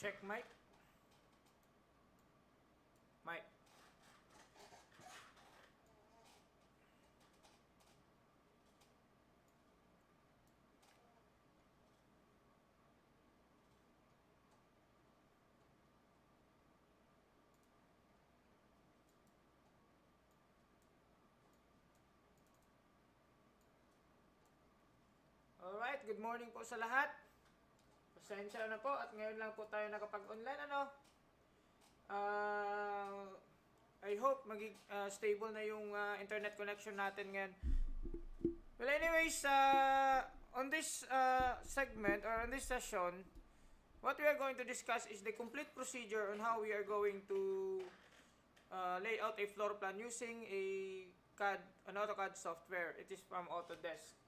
Check mic. Mic. Alright, good morning po sa lahat. Pasensya na po at ngayon lang po tayo nakapag-online. I hope stable na yung internet connection natin ngayon. Well, anyways, on this segment or on this session, what we are going to discuss is the complete procedure on how we are going to lay out a floor plan using an AutoCAD software. It is from Autodesk.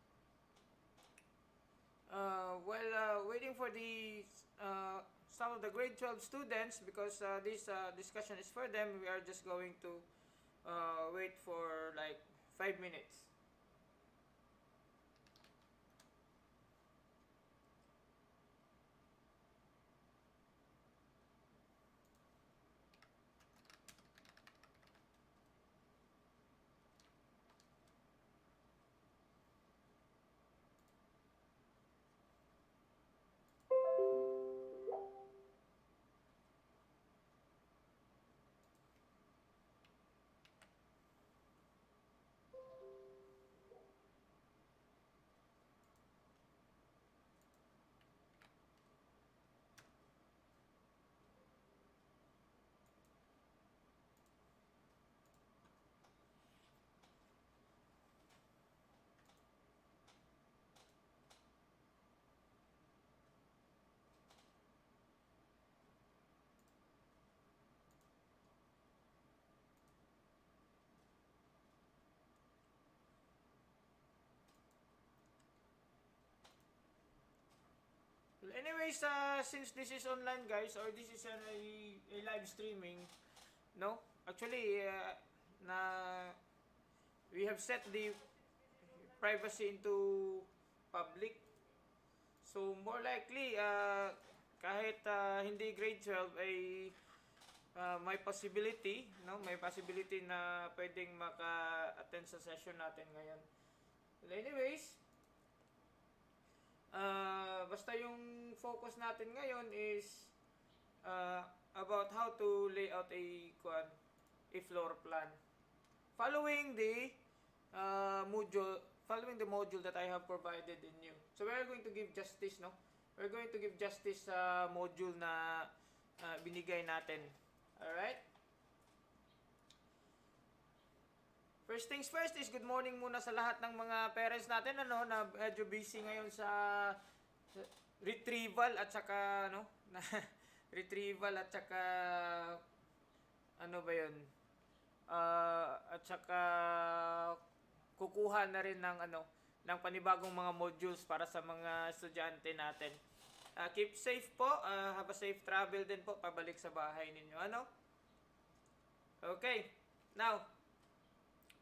While waiting for some of the grade 12 students, because this discussion is for them, we are just going to wait for like 5 minutes. Well, anyways, since this is online, guys, or this is a live streaming, no? Actually, we have set the privacy into public. So, more likely, kahit hindi grade 12 ay may possibility, no? May possibility na pwedeng maka-attend sa session natin ngayon. Well, anyways, basta yung focus natin ngayon is about how to lay out a floor plan following the module that I have provided in you. So we are going to give justice, no? We're going to give justice sa module na binigay natin. Alright? First things first is good morning muna sa lahat ng mga parents natin na medyo busy ngayon sa retrieval at saka retrieval at saka at saka kukuha na rin ng panibagong mga modules para sa mga estudyante natin. Keep safe po, have a safe travel din po pabalik sa bahay ninyo, Okay. Now,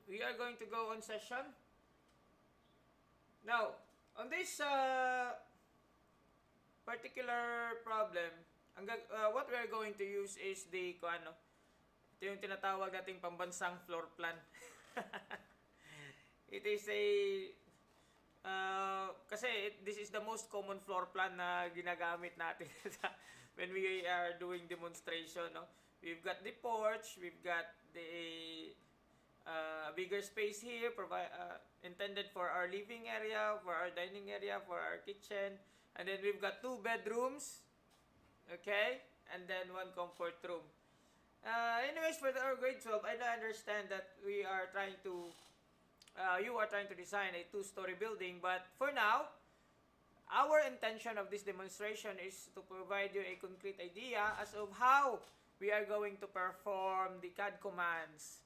we are going to go on session. Now, on this particular problem, what we are going to use is ito yung tinatawag nating pambansang floor plan. It is this is the most common floor plan na ginagamit natin when we are doing demonstration, no? We've got the porch, we've got the bigger space here intended for our living area, for our dining area, for our kitchen, and then we've got 2 bedrooms, okay, and then 1 comfort room. Anyways, for our grade 12, I understand that we are trying to you are trying to design a 2-story building, but for now, our intention of this demonstration is to provide you a concrete idea as of how we are going to perform the CAD commands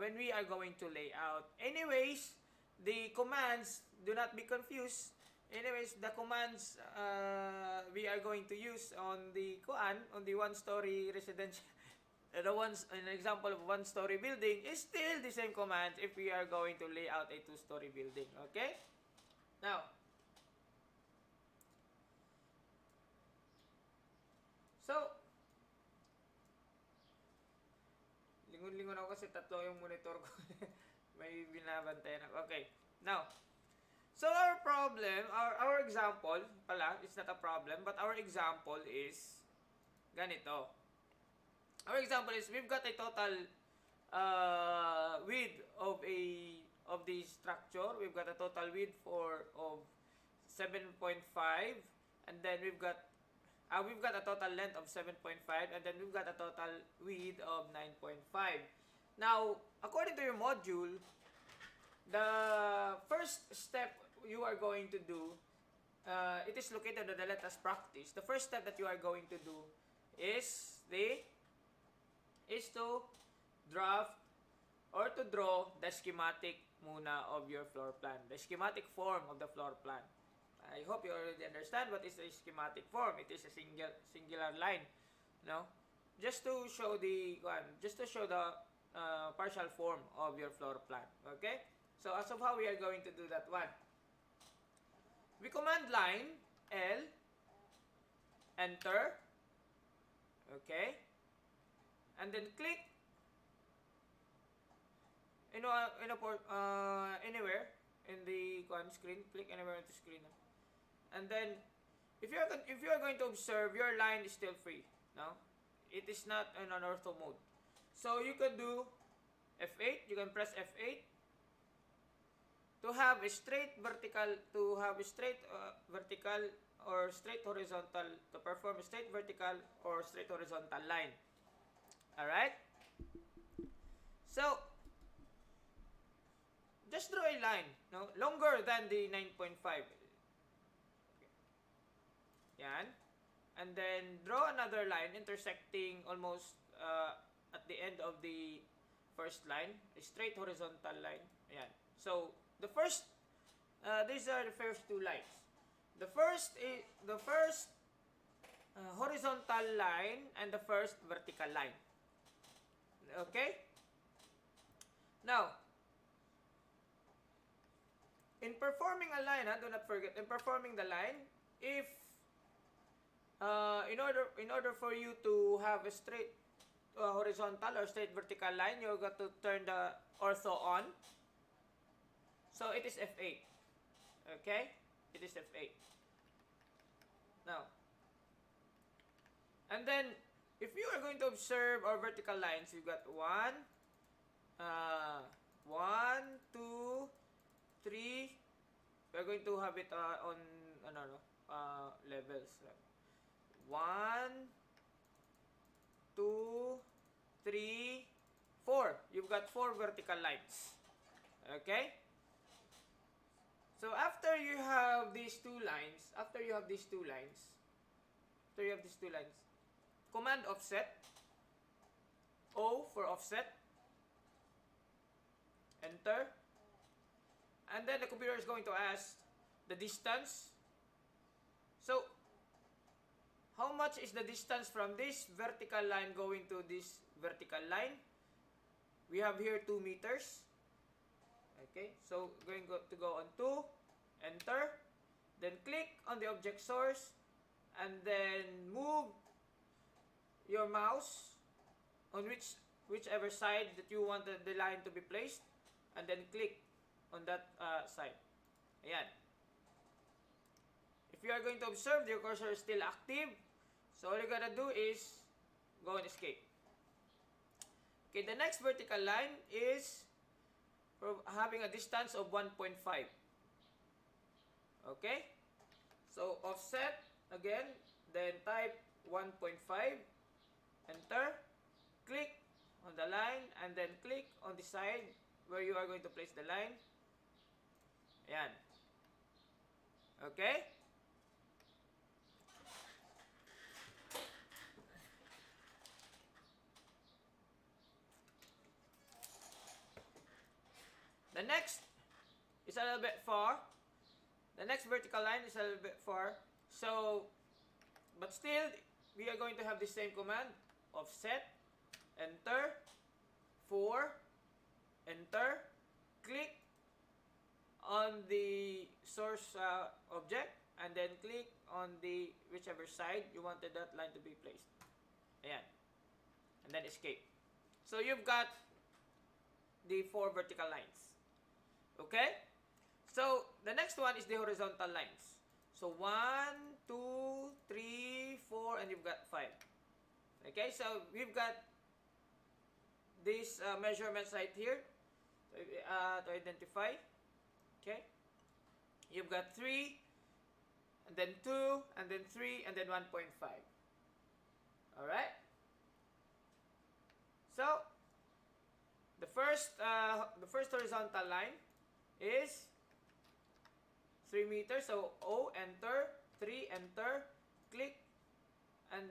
when we are going to lay out. Anyways, the commands, do not be confused. Anyways, the commands we are going to use on the 1-story residential, an example of 1-story building is still the same commands if we are going to lay out a 2-story building. Okay? Now, So, lingon-lingon ako kasi tatlo yung monitor ko. May binabantayan ako. Okay. Now, so our problem, our example pala, it's not a problem, but our example is ganito. Our example is we've got a total width of the structure. We've got a total width of 7.5, and then we've got a total length of 7.5, and then we've got a total width of 9.5. Now, according to your module, the first step you are going to do, it is located on the Let Us Practice. The first step that you are going to do is to draft or to draw the schematic muna of your floor plan. The schematic form of the floor plan. I hope you already understand what is the schematic form. It is a singular line, no? Just to show the partial form of your floor plan. Okay? So as of how we are going to do that one. We command line L, enter, okay, and then click anywhere in the screen. Click anywhere on the screen, and then if you are going to observe, your line is still free. No, it is not in an ortho mode. So you can do F8. You can press F8 to have a straight vertical, or straight horizontal, to perform a straight vertical or straight horizontal line. Alright? So, just draw a line, no, longer than the 9.5. Yan. And then, draw another line intersecting almost at the end of the first line, a straight horizontal line. Ayan. So, these are the first two lines. The first horizontal line and the first vertical line. Okay? Now, in performing a line, do not forget, in performing the line, if in order for you to have a straight horizontal or straight vertical line, you got to turn the ortho on. So it is F8. Okay? It is F8. Now, and then if you are going to observe our vertical lines, you've got 1, 2, 3. We're going to have it on levels. 1, 2, 3, 4. You've got 4 vertical lines. Okay? So after you have these two lines, command offset, O for offset, enter, and then the computer is going to ask the distance. So, how much is the distance from this vertical line going to this vertical line? We have here 2 meters. Okay, so going to go on 2, enter, then click on the object source, and then move your mouse on whichever side that you want the line to be placed, and then click on that side. Ayan. If you are going to observe, your cursor is still active, so all you gotta do is go and escape. Okay, the next vertical line is having a distance of 1.5. Okay? So, offset again, then type 1.5, enter, click on the line, and then click on the side where you are going to place the line. Ayan. Okay? The next is a little bit far. The next vertical line is a little bit far. So, but still, we are going to have the same command. Offset, enter, 4, enter, click on the source object, and then click on the whichever side you wanted that line to be placed. Ayan. And then escape. So you've got the 4 vertical lines. Okay? So the next one is the horizontal lines. So 1, 2, 3, 4, and you've got 5. Okay? So we've got these measurements right here to identify. Okay? You've got 3, and then 2, and then 3, and then 1.5. Alright? So, the first horizontal line is 3 meters. So, O, enter, 3, enter, click, and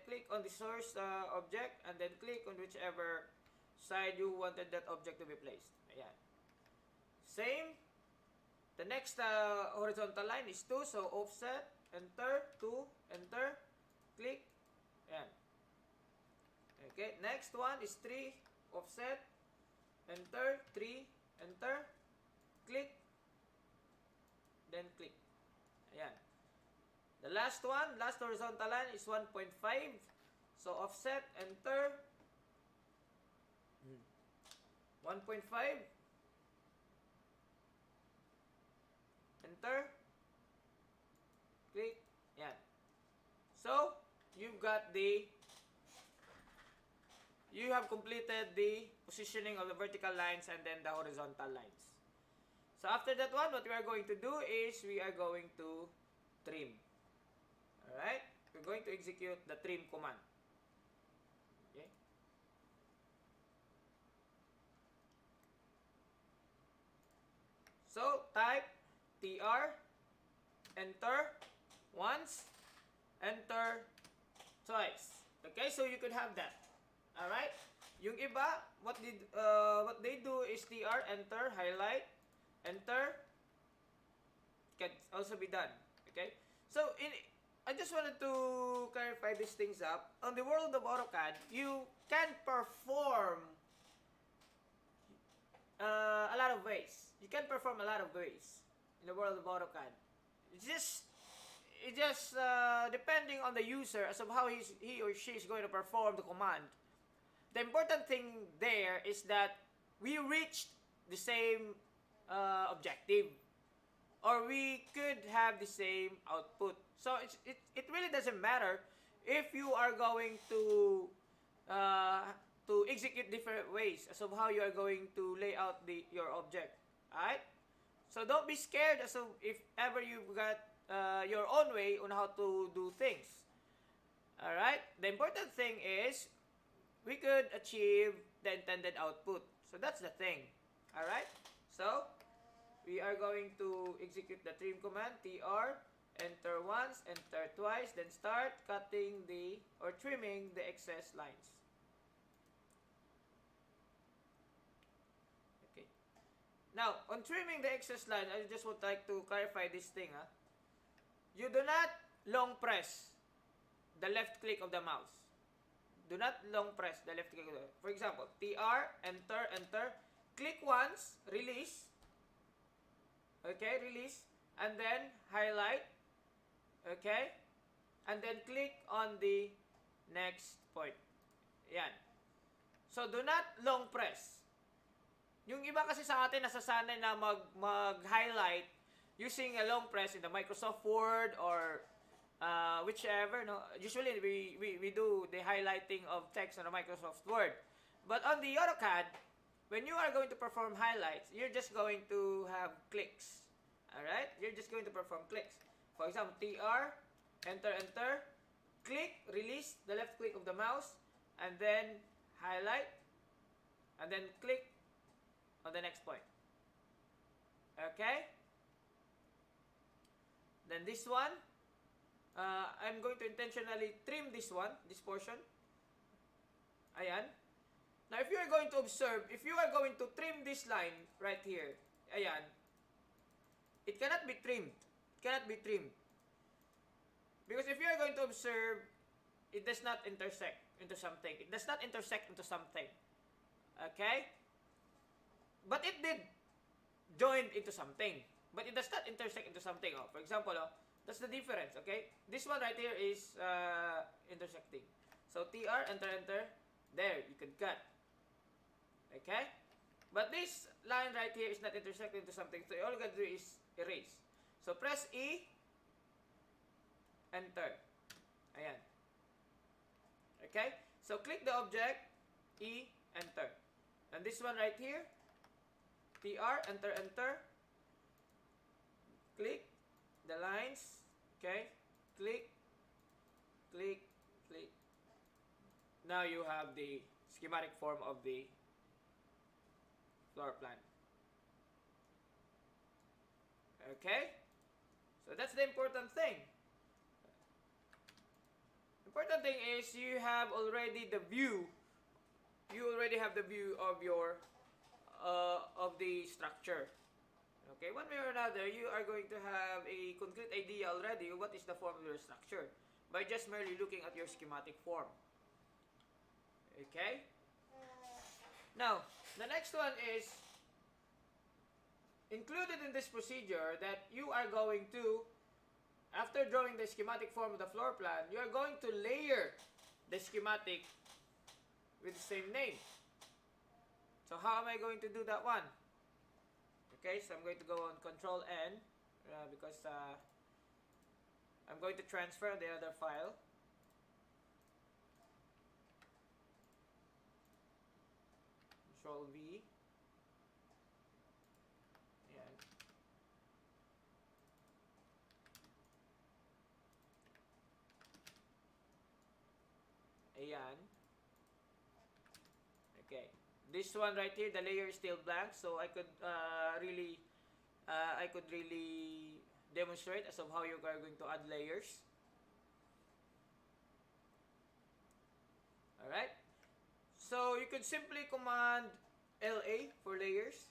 click on the source object, and then click on whichever side you wanted that object to be placed. Ayan. Same. The next horizontal line is 2. So, offset, enter, 2, enter, click. Ayan. Okay. Next one is 3. Offset, enter, 3, enter, click, then click. Ayan. The last one, last horizontal line is 1.5. So, offset, enter, 1.5, enter, click, yan. So, you have completed the positioning of the vertical lines and then the horizontal lines. So, after that one, what we are going to do is we are going to trim. Alright? We're going to execute the trim command. Okay? So, type tr, enter once, enter twice. Okay, so you could have that. Alright? Yung iba, what they do is tr, enter, highlight, enter, can also be done. Okay? So, I just wanted to clarify these things up. On the world of AutoCAD, you can perform a lot of ways. You can perform a lot of ways in the world of AutoCAD. It's just depending on the user as of how he or she is going to perform the command. The important thing there is that we reached the same objective, or we could have the same output. So it really doesn't matter if you are going to execute different ways as of how you are going to lay out your object. Alright? So don't be scared as of if ever you've got your own way on how to do things. Alright? The important thing is we could achieve the intended output. So that's the thing. Alright? So we are going to execute the trim command, tr, enter once, enter twice, then start cutting or trimming the excess lines. Okay. Now, on trimming the excess line, I just would like to clarify this thing. You do not long press the left click of the mouse. Do not long press the left click of the mouse. For example, tr, enter, enter, click once, release. Okay, release. And then highlight. Okay. And then click on the next point. Yan. So, do not long press. Yung iba kasi sa atin nasasanay na mag-highlight using a long press in the Microsoft Word or whichever. No? Usually, we do the highlighting of text on the Microsoft Word. But on the AutoCAD, when you are going to perform highlights, you're just going to have clicks. Alright? You're just going to perform clicks. For example, tr, enter, enter, click, release the left click of the mouse, and then highlight, and then click on the next point. Okay? Then this one, I'm going to intentionally trim this one, this portion. Ayan. Now, if you are going to observe, if you are going to trim this line right here, ayan, it cannot be trimmed. It cannot be trimmed. Because if you are going to observe, it does not intersect into something. It does not intersect into something. Okay? But it did join into something. But it does not intersect into something. Oh, for example, That's the difference, okay? This one right here is intersecting. So TR, enter, enter. There, you could cut. Okay? But this line right here is not intersecting to something. So all you gotta do is erase. So press E, enter. Ayan. Okay? So click the object, E, enter. And this one right here, TR, enter, enter. Click the lines. Okay? Click, click, click. Now you have the schematic form of the floor plan. Okay? So that's the important thing. Important thing is you have already the view. You already have the view of your of the structure. Okay, one way or another, you are going to have a concrete idea already of what is the form of your structure by just merely looking at your schematic form. Okay? Now, the next one is included in this procedure that you are going to, after drawing the schematic form of the floor plan, you are going to layer the schematic with the same name. So how am I going to do that one? Okay, so I'm going to go on Control N because I'm going to transfer the other file. Control V. Ayan. Ayan. Okay. This one right here, the layer is still blank, so I could really demonstrate as of how you are going to add layers. Alright. So you could simply command LA for layers.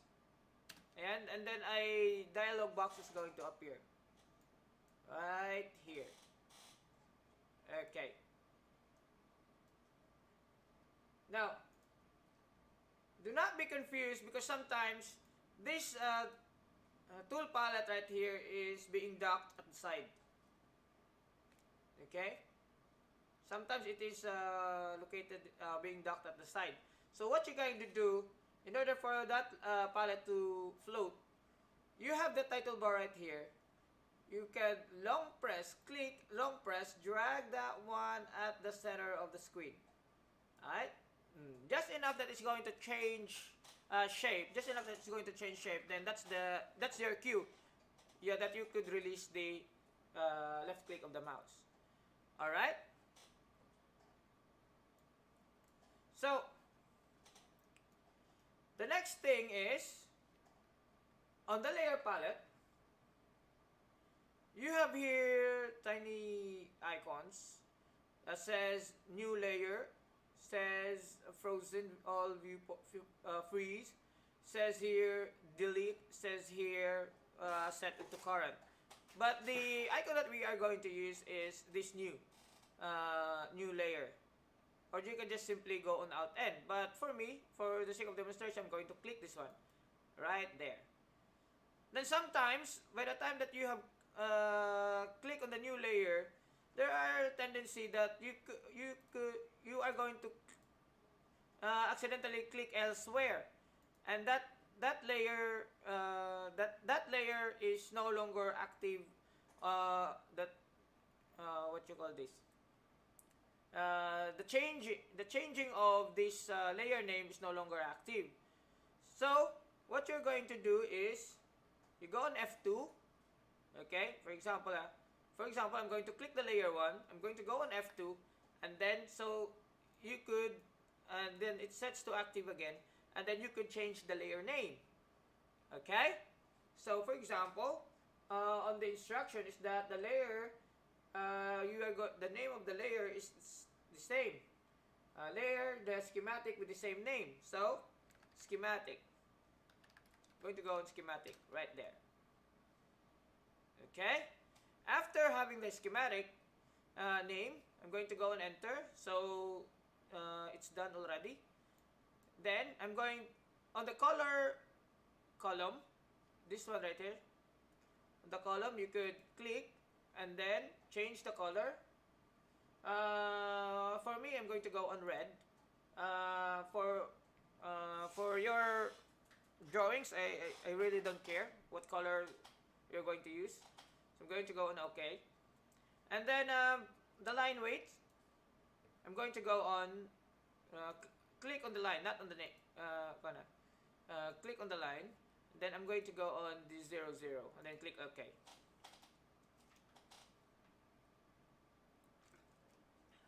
And then a dialog box is going to appear. Right here. Okay. Now, do not be confused because sometimes this tool palette right here is being docked at the side. Okay? Sometimes it is located, being docked at the side. So what you're going to do, in order for that palette to float, you have the title bar right here. You can long press, click, long press, drag that one at the center of the screen. Alright? Just enough that it's going to change shape. Just enough that it's going to change shape. Then that's your cue. Yeah, that you could release the left click of the mouse. Alright? So, the next thing is, on the layer palette, you have here tiny icons that says new layer, says frozen, all view freeze, says here delete, says here set it to current. But the icon that we are going to use is this new layer. Or you can just simply go on Alt N. But for me, for the sake of demonstration, I'm going to click this one. Right there. Then sometimes, by the time that you have click on the new layer, there are tendency that you are going to accidentally click elsewhere. And that layer is no longer active. What you call this? The changing of this layer name is no longer active. So what you're going to do is you go on F2. Okay, for example, I'm going to click the layer 1. I'm going to go on F2, and then so you could, and then it sets to active again, and then you could change the layer name. Okay, so for example, on the instruction is that the layer. The name of the layer is the same. Layer, the schematic with the same name. So, schematic. I'm going to go on schematic right there. Okay? After having the schematic name, I'm going to go and enter. So, it's done already. Then, I'm going on the color column. This one right here. On the column, you could click and then change the color. For me, I'm going to go on red. Uh, for for your drawings, I really don't care what color you're going to use. So I'm going to go on OK. And then the line weight, I'm going to go on, click on the line, not on the name. Click on the line. Then I'm going to go on the 00, and then click OK.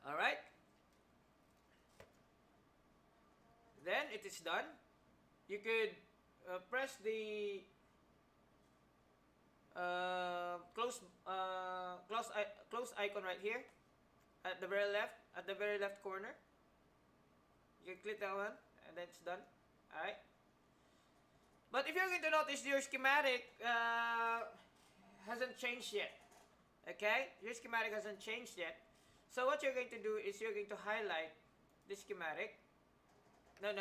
Alright. Then it is done. You could press the close icon right here at the very left corner. You click that one, and then it's done. Alright. But if you're going to notice, your schematic hasn't changed yet. Okay? Your schematic hasn't changed yet. So what you're going to do is you're going to highlight the schematic. No.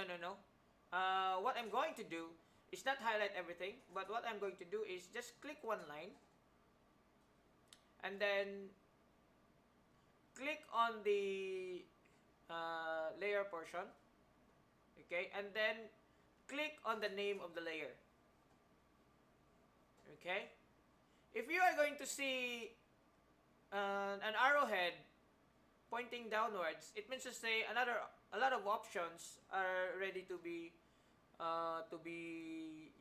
What I'm going to do is not highlight everything, but what I'm going to do is just click one line, and then click on the layer portion. Okay? And then click on the name of the layer. Okay? If you are going to see an arrowhead pointing downwards, it means to say a lot of options are ready to be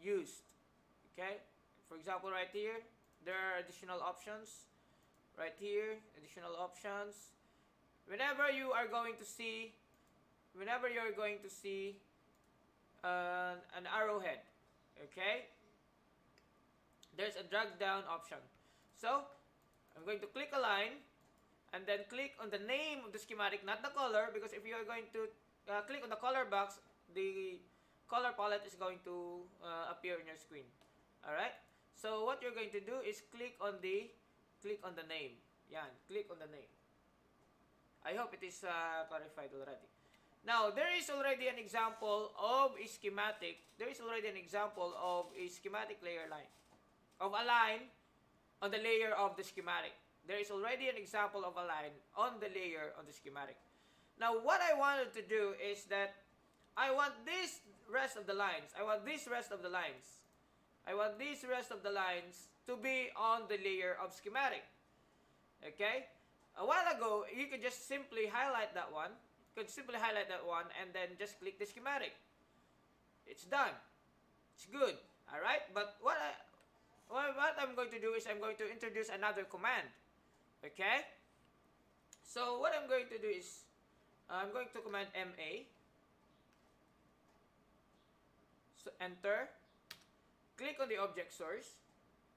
used. Okay? For example, right here, there are additional options. Right here, additional options. Whenever you're going to see an arrowhead, okay, there's a drag down option. So I'm going to click a line, and then click on the name of the schematic, not the color, because if you are going to click on the color box, the color palette is going to appear on your screen. Alright? So what you're going to do is click on the name. Yan, click on the name. I hope it is clarified already. Now, there is already an example of a schematic. There is already an example of a schematic layer line. Of a line on the layer of the schematic. There is already an example of a line on the layer on the schematic. Now, what I wanted to do is that I want this rest of the lines. I want these rest of the lines to be on the layer of schematic. Okay? A while ago, you could just simply highlight that one. And then just click the schematic. It's done. It's good. Alright? But what I'm going to do is I'm going to introduce another command. Okay? So what I'm going to do is I'm going to command MA. So enter. Click on the object source.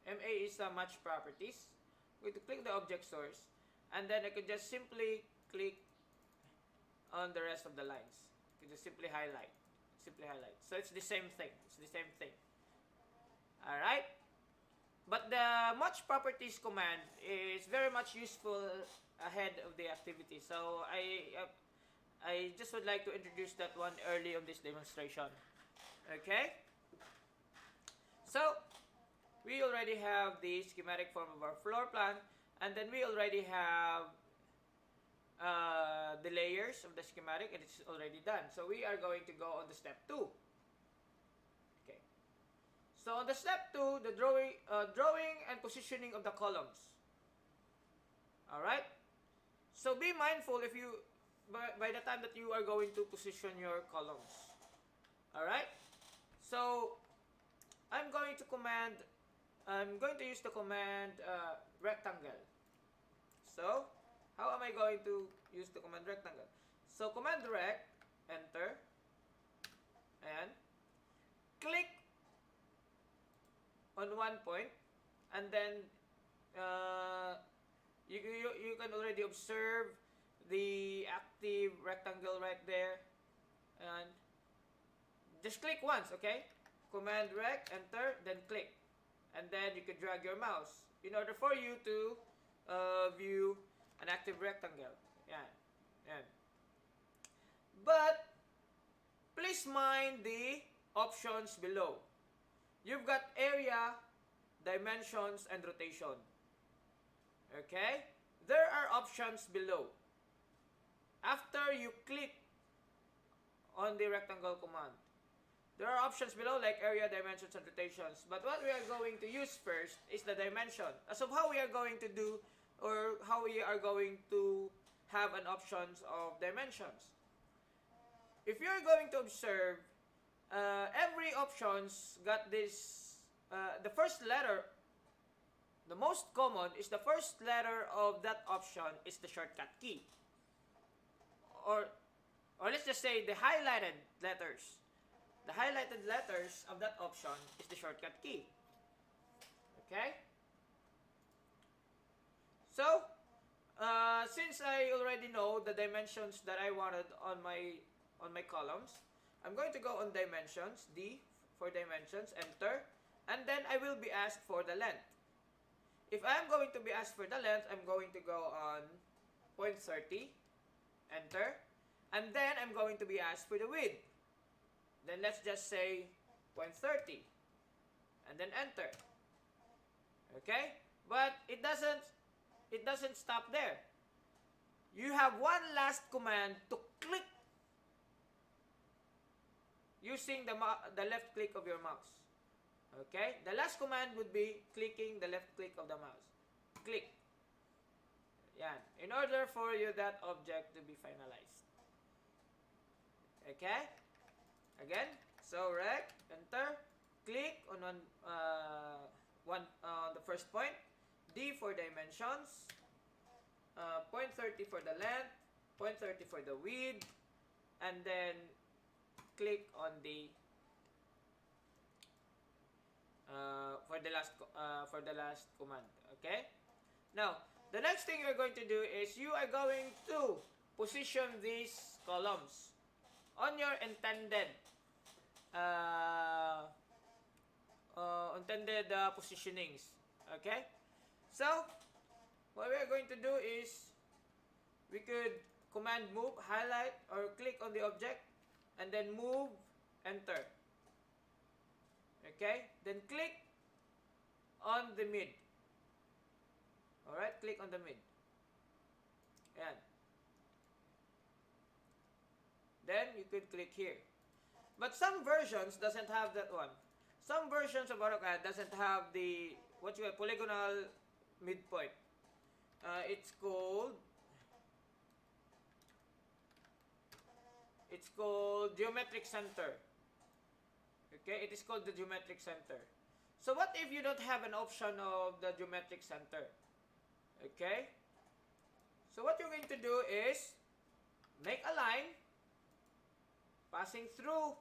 MA is match properties. I'm going to click the object source, and then I could just simply click on the rest of the lines. You can just simply highlight. So it's the same thing. Alright? But the match properties command is very much useful ahead of the activity. So I just would like to introduce that one early on this demonstration. Okay? So we already have the schematic form of our floor plan, and then we already have the layers of the schematic, and it's already done. So we are going to go on to step 2. Okay. So on the step 2, the drawing and positioning of the columns. Alright? So be mindful if you by the time that you are going to position your columns. Alright? So I'm going to use the command rectangle. So how am I going to use the command rectangle? So command rec, enter, and click on one point, and then you can already observe the active rectangle right there, and just click once. Okay, command rec, enter, then click, and then you can drag your mouse in order for you to view an active rectangle. Yan. But please mind the options below. You've got area, dimensions, and rotation. Okay? There are options below. After you click on the rectangle command, there are options below like area, dimensions, and rotations. But what we are going to use first is the dimension. As of how we are going to do, or how we are going to have an options of dimensions. If you're going to observe, every options got this, the first letter, the most common is the first letter of that option is the shortcut key. Or let's just say the highlighted letters. The highlighted letters of that option is the shortcut key. Okay? So, since I already know the dimensions that I wanted on my columns, I'm going to go on dimensions, D for dimensions, enter, and then I will be asked for the length. If I'm going to be asked for the length, I'm going to go on 0.30, enter, and then I'm going to be asked for the width. Then let's just say 0.30, and then enter. Okay? But it doesn't stop there. You have one last command to click using the left click of your mouse. Okay? The last command would be clicking the left click of the mouse. Click. Yan. In order for you that object to be finalized. Okay? Again, so rect, enter, click on the first point, D for dimensions, 0.30 for the length, 0.30 for the width, and then click on the for the last command. Okay. Now, the next thing you're going to do is you are going to position these columns on your intended positionings. Okay? So, what we are going to do is we could command move, highlight, or click on the object, and then move, enter. Okay? Then click on the mid. Alright? Click on the mid. Ayan. Then you could click here. But some versions doesn't have that one. Some versions of AutoCAD doesn't have the polygonal midpoint. It's called geometric center. Okay, it is called the geometric center. So what if you don't have an option of the geometric center? Okay. So what you're going to do is make a line passing through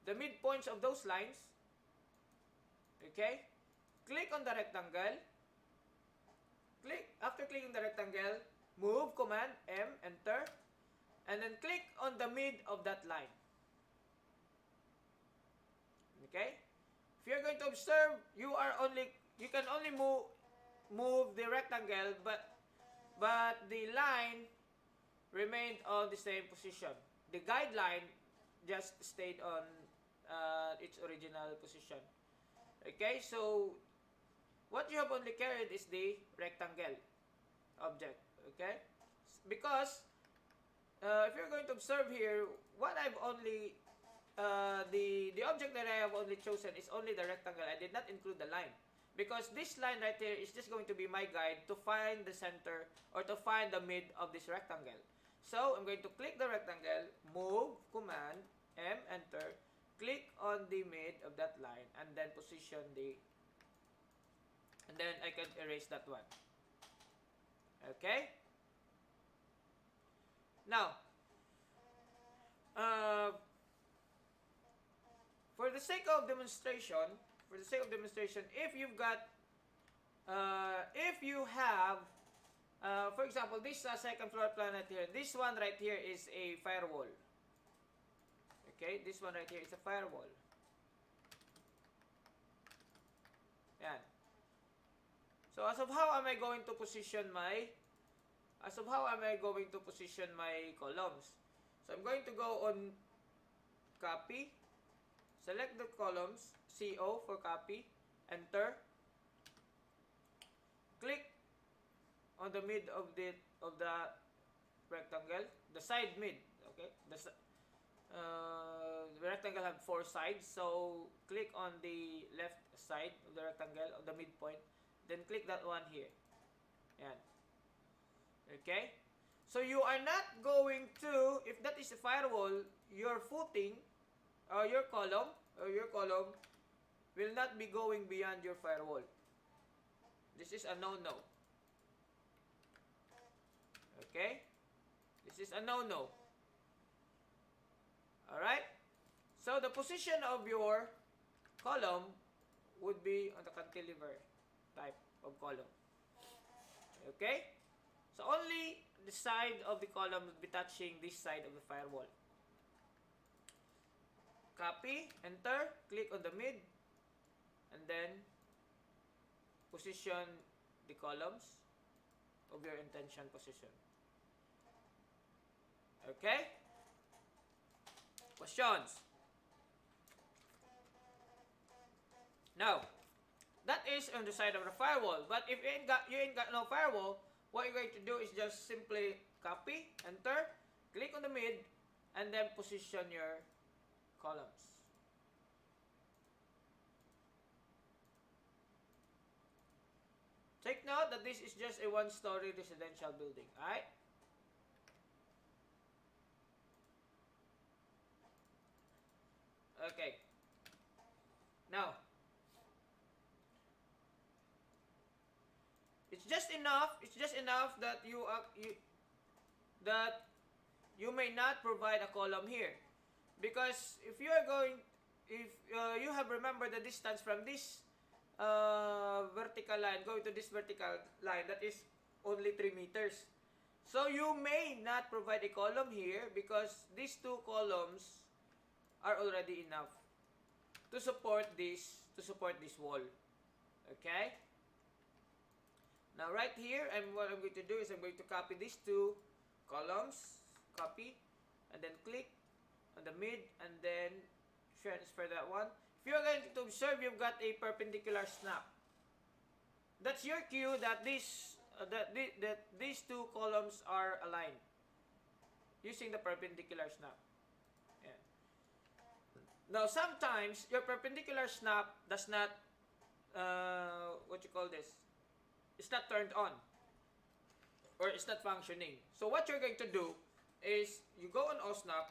the midpoints of those lines. Okay? Click on the rectangle. After clicking the rectangle, move, command, M, enter, and then click on the mid of that line. Okay? If you're going to observe, you can only move the rectangle, but the line remained on the same position. The guideline just stayed on its original position. Okay, so what you have only carried is the rectangle object. Okay, because if you're going to observe here, what I've only the object that I have only chosen is only the rectangle. I did not include the line, because this line right here is just going to be my guide to find the center or to find the mid of this rectangle. So I'm going to click the rectangle, move, command, M, enter, click on the mid of that line, and then position and then I can erase that one. Okay? Now, for the sake of demonstration, if you've got, if you have, for example, this second floor plan right here, this one right here is a firewall. Okay, this one right here is a firewall. Yan. So as of how am I going to position my columns? So I'm going to go on copy, select the columns, CO for copy, enter, click on the mid of the rectangle, the side mid. Okay, the rectangle have 4 sides, so click on the left side of the rectangle, of the midpoint, then click that one here. Yan. Okay, so you are not going to, if that is a firewall, your footing or your column will not be going beyond your firewall. This is a no-no. Okay, this is a no-no. Alright, so the position of your column would be on the cantilever type of column. Okay, so only the side of the column would be touching this side of the firewall. Copy, enter, click on the mid, and then position the columns of your intention position. Okay? Questions? Now, that is on the side of the firewall. But if you ain't got no firewall, what you're going to do is just simply copy, enter, click on the mid, and then position your columns. Take note that this is just a one-story residential building, alright? Okay. Now, it's just enough that you may not provide a column here, because if you have remembered the distance from this vertical line going to this vertical line, that is only 3 meters. So you may not provide a column here because these 2 columns are already enough to support this wall. Okay? Now right here, what I'm going to do is I'm going to copy these 2 columns, copy, and then click on the mid, and then transfer that one. If you're going to observe, you've got a perpendicular snap. That's your cue that these 2 columns are aligned using the perpendicular snap. Yeah. Now sometimes your perpendicular snap does not it's not turned on, or it's not functioning. So what you're going to do is you go on OSNAP,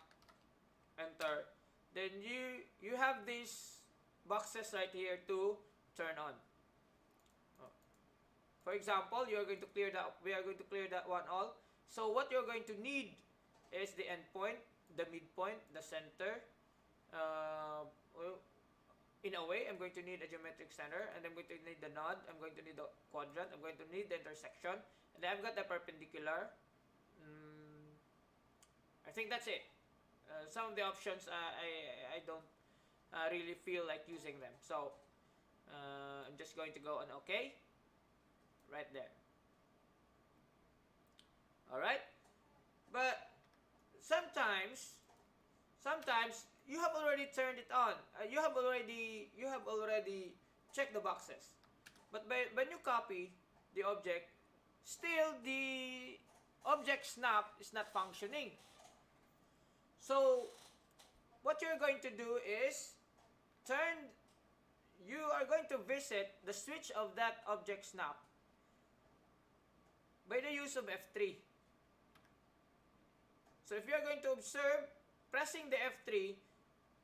enter, then you have these boxes right here to turn on. For example, we are going to clear that one all. So what you're going to need is the endpoint, the midpoint, the center. In a way, I'm going to need a geometric center, and I'm going to need the node, I'm going to need the quadrant, I'm going to need the intersection, and then I've got the perpendicular. I think that's it. Some of the options I don't really feel like using them, so I'm just going to go on OK right there. Alright, but sometimes you have already turned it on. You have already checked the boxes, but when you copy the object, still the object snap is not functioning. So what you're going to do is you are going to visit the switch of that object snap by the use of F3. So if you're going to observe, pressing the F3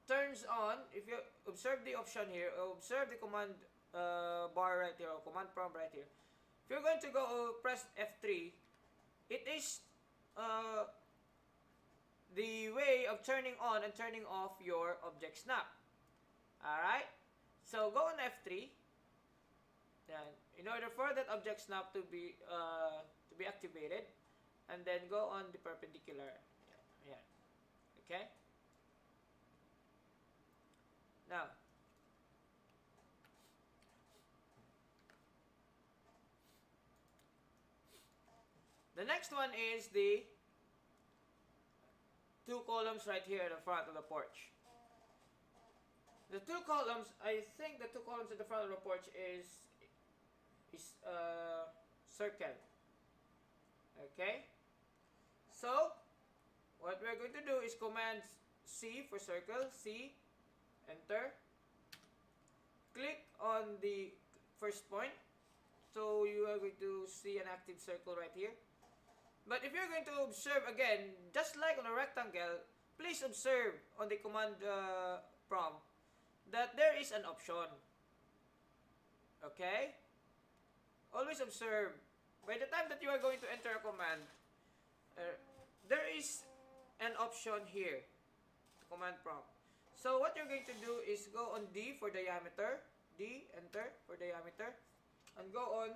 turns on. If you observe the option here, observe the command bar right here, or command prompt right here. If you're going to go press F3, it is the way of turning on and turning off your object snap. Alright? So go on F3. Then, in order for that object snap to be activated, and then go on the perpendicular. Yeah. Okay? Now, the next one is the 2 columns right here in the front of the porch. The 2 columns, I think the 2 columns at the front of the porch is circle. Okay? So, what we're going to do is Command C for circle, C, enter. Click on the first point. So, you are going to see an active circle right here. But if you're going to observe again, just like on a rectangle, please observe on the command prompt that there is an option. Okay? Always observe. By the time that you are going to enter a command, there is an option here, command prompt. So what you're going to do is go on D for diameter, D, enter for diameter, and go on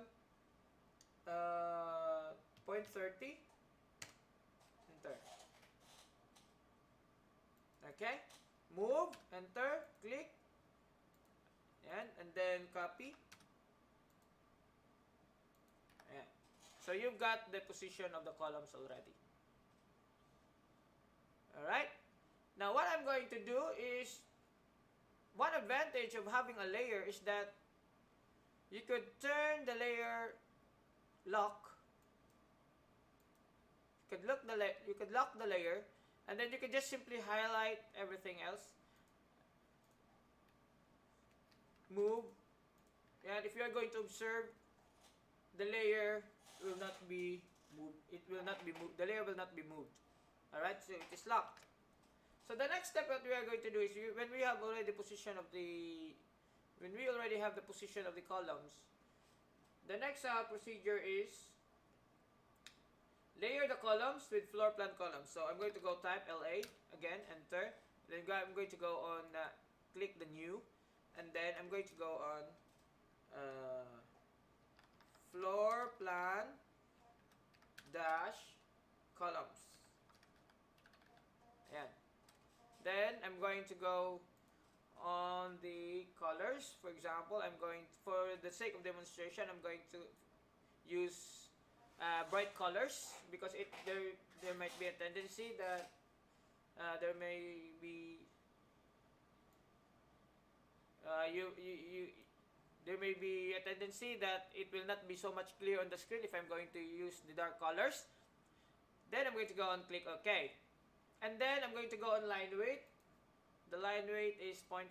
0.30, enter. Okay? Move, enter, click, and then copy. Ayan. So you've got the position of the columns already. Alright? Now what I'm going to do is, one advantage of having a layer is that you could turn the layer lock. You could lock the layer, and then you could just simply highlight everything else. Move. And if you are going to observe, the layer will not be moved. It will not be moved. The layer will not be moved. Alright, so it is locked. So the next step that we are going to do is, when we already have the position of the columns, the next procedure is layer the columns with floor plan columns. So I'm going to go type LA again, enter. Then I'm going to go on click the new, and then I'm going to go on floor plan dash columns. Ayan. Then I'm going to go on the colors. For example, for the sake of demonstration, I'm going to use bright colors, because there might be a tendency that there may be there may be a tendency that it will not be so much clear on the screen if I'm going to use the dark colors. Then I'm going to go and click OK. And then I'm going to go on line weight. The line weight is 0.5.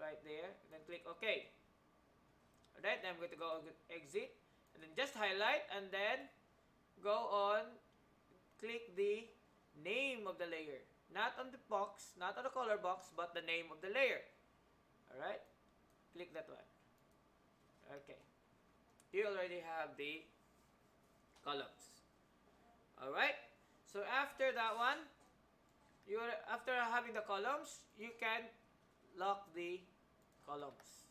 Right there. And then click OK. Alright, then I'm going to go exit. And then just highlight, and then go on, click the name of the layer. Not on the box, not on the color box, but the name of the layer. Alright? Click that one. Okay. You already have the columns. Alright? So after that one, after having the columns, you can lock the columns.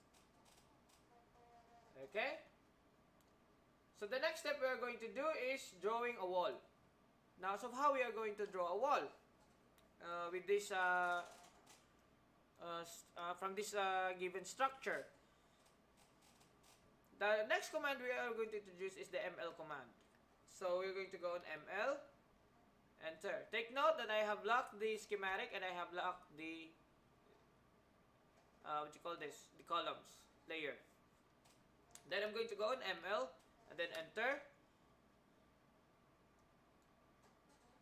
Okay? So the next step we are going to do is drawing a wall. Now, so how we are going to draw a wall? With this from this given structure. The next command we are going to introduce is the ML command. So we're going to go on ML, enter. Take note that I have locked the schematic and I have locked the the columns layer. Then I'm going to go on ML and then enter.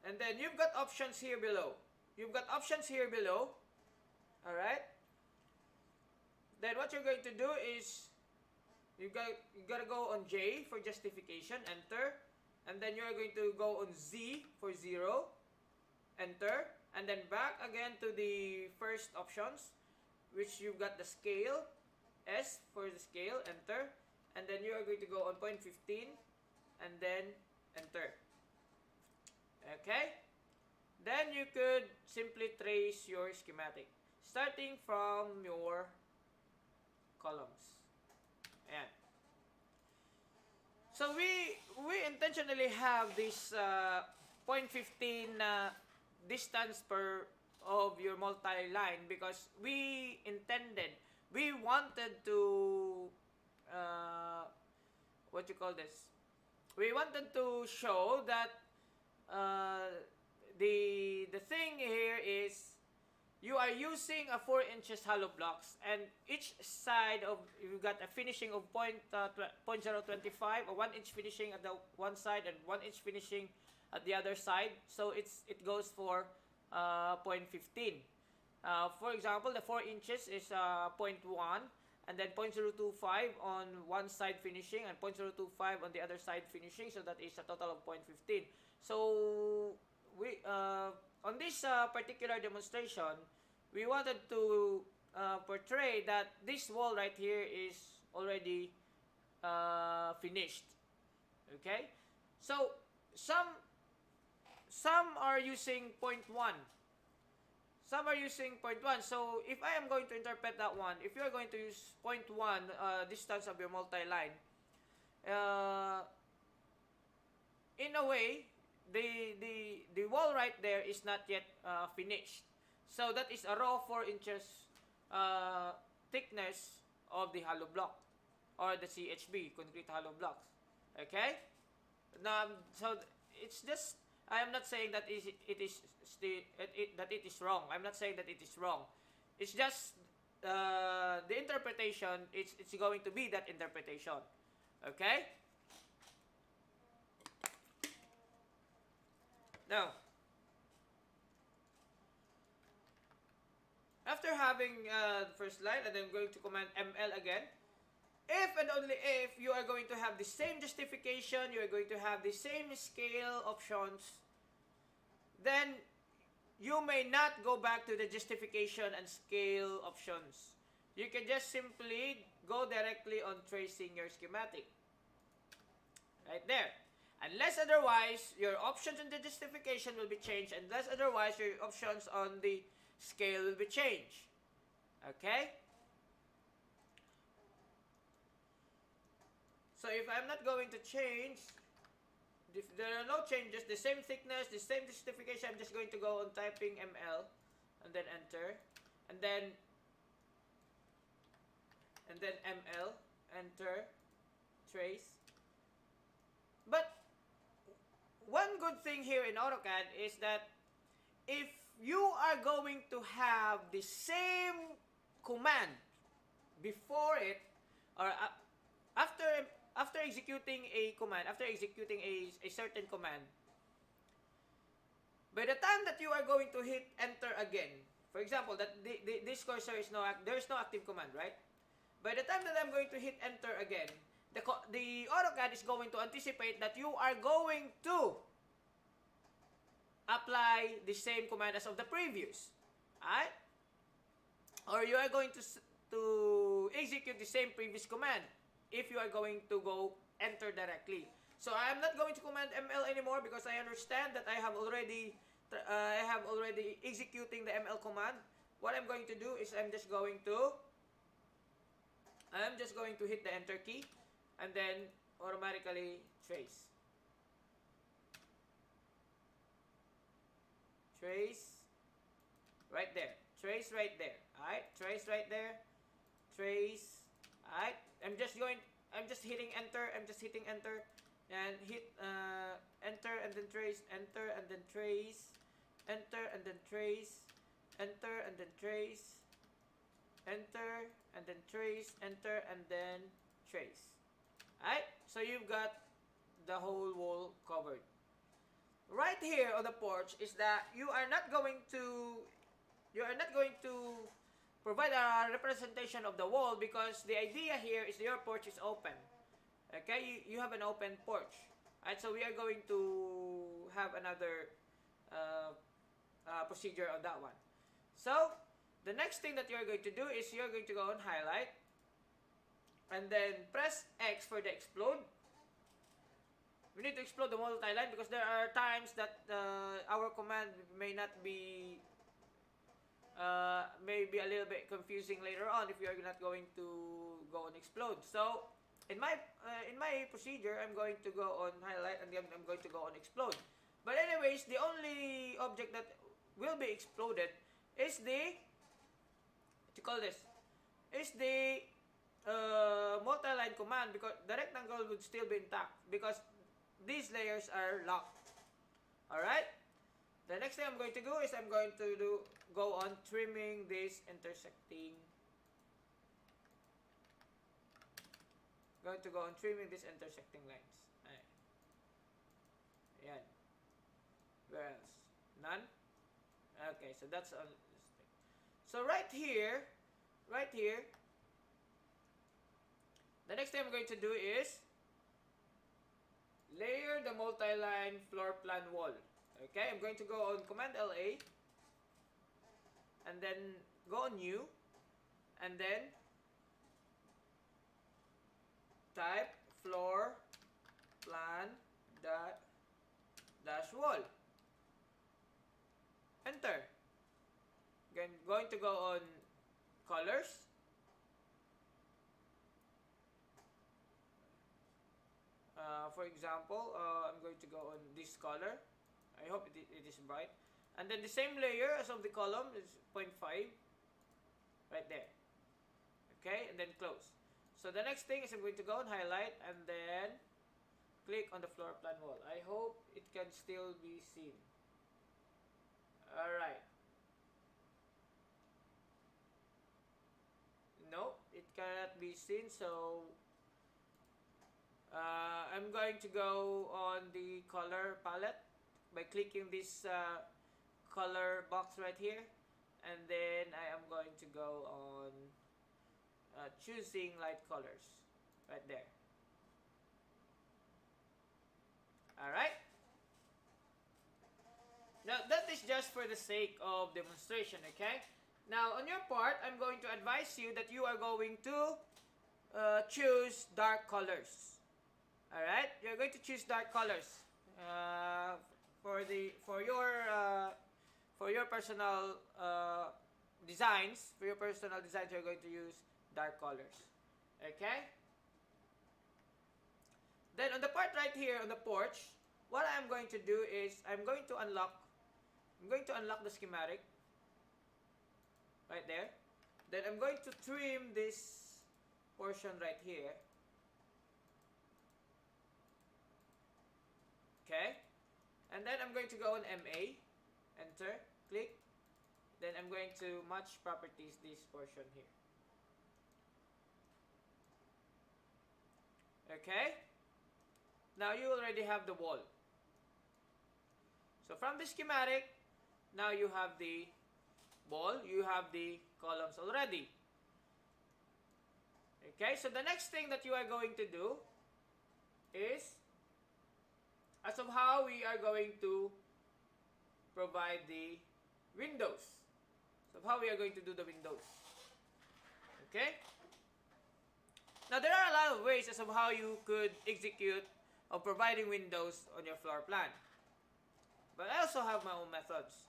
And then you've got options here below. Alright? Then what you're going to do is you gotta go on J for justification, enter. And then you're going to go on Z for 0, enter. And then back again to the first options, which you've got the scale, S for the scale, enter. And then you are going to go on 0.15 and then enter. Okay? Then you could simply trace your schematic starting from your columns. Ayan. So we intentionally have this 0.15 distance of your multi-line because we wanted to we wanted to show that the thing here is you are using a 4 inches hollow blocks, and each side of you got a finishing of 0.025, or 1 inch finishing at the one side and 1 inch finishing at the other side. So it goes for 0.15. For example, the 4 inches is 0.1, and then 0.025 on one side finishing and 0.025 on the other side finishing. So that is a total of 0.15. So we on this particular demonstration, we wanted to portray that this wall right here is already finished. Okay, so some are using 0.1. Some are using 0.1. So if I am going to interpret that one, if you are going to use 0.1 distance of your multi-line, in a way, the wall right there is not yet finished. So that is a raw 4 inches thickness of the hollow block, or the CHB, concrete hollow blocks. Okay? Now, so it's just, I am not saying that it is wrong. I'm not saying that it is wrong. It's just the interpretation. It's going to be that interpretation. Okay? Now, after having the first line, and then going to command ML again, if and only if you are going to have the same justification, you are going to have the same scale options, then you may not go back to the justification and scale options. You can just simply go directly on tracing your schematic. Right there. Unless otherwise, your options in the justification will be changed. Unless otherwise, your options on the scale will be changed. Okay? So if I'm not going to change, if there are no changes, the same thickness, the same justification, I'm just going to go on typing ML and then enter. And then ML, enter, trace. But one good thing here in AutoCAD is that if you are going to have the same command before it, or after executing a command, after executing a certain command, by the time that you are going to hit enter again, for example, that this cursor is there is no active command, right? By the time that I'm going to hit enter again, the AutoCAD is going to anticipate that you are going to apply the same command as of the previous. Alright? Or you are going to execute the same previous command if you are going to go enter directly. So I am not going to command ML anymore because I understand that I have already executing the ML command. What I'm going to do is I'm just going to hit the enter key and then automatically trace. Trace right there. Trace right there. Alright? Trace right there. Trace. Alright? I'm just hitting enter. I'm just hitting enter. And hit enter and then trace. Enter and then trace. Enter and then trace. Enter and then trace. Enter and then trace. Enter and then trace. Alright? So you've got the whole wall covered. Right here on the porch is that you are not going to provide a representation of the wall because the idea here is your porch is open. Okay, you have an open porch. Alright, so we are going to have another procedure on that one. So the next thing that you're going to do is you're going to go on highlight and then press X for the explode. We need to explode the multi-line because there are times that our command may not be maybe a little bit confusing later on if you are not going to go and explode. So in my procedure, I'm going to go on highlight and then I'm going to go on explode. But anyways, the only object that will be exploded is the multi-line command, because the rectangle would still be intact because these layers are locked. Alright? The next thing I'm going to do is I'm going to go on trimming this intersecting. Going to go on trimming these intersecting lines. Ayan. Where else? None? Okay, so that's all. So right here, the next thing I'm going to do is layer the multi-line floor plan wall. Okay, I'm going to go on Command LA and then go on New and then type floor plan dash wall. Enter. Again, going to go on colors. For example, I'm going to go on this color. I hope it is bright. And then the same layer as of the column is 0.5. Right there. Okay, and then close. So the next thing is I'm going to go and highlight and then click on the floor plan wall. I hope it can still be seen. Alright. No, it cannot be seen, so I'm going to go on the color palette by clicking this color box right here, and then I am going to go on choosing light colors right there. Alright. Now that is just for the sake of demonstration, okay? Now on your part, I'm going to advise you that you are going to choose dark colors. Alright, you're going to choose dark colors for your personal designs. For your personal designs, you're going to use dark colors. Okay. Then on the part right here on the porch, what I'm going to do is I'm going to unlock the schematic right there. Then I'm going to trim this portion right here. Okay, and then I'm going to go on MA, enter, click, then I'm going to match properties this portion here. Okay, now you already have the wall. So from the schematic, now you have the wall, you have the columns already. Okay, so the next thing that you are going to do is as of how we are going to provide the windows. So how we are going to do the windows. Okay? Now there are a lot of ways as of how you could execute of providing windows on your floor plan. But I also have my own methods.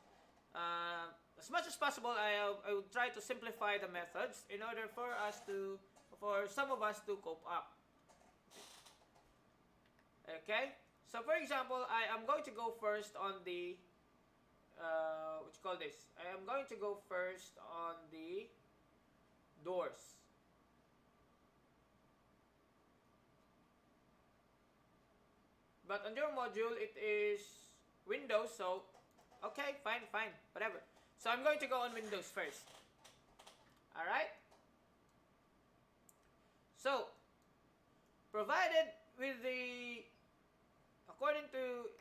As much as possible, I will try to simplify the methods in order for some of us to cope up. Okay? So for example, I am going to go first on the I am going to go first on the doors. But on your module it is Windows, so okay, fine, whatever. So I'm going to go on Windows first. Alright? So provided with the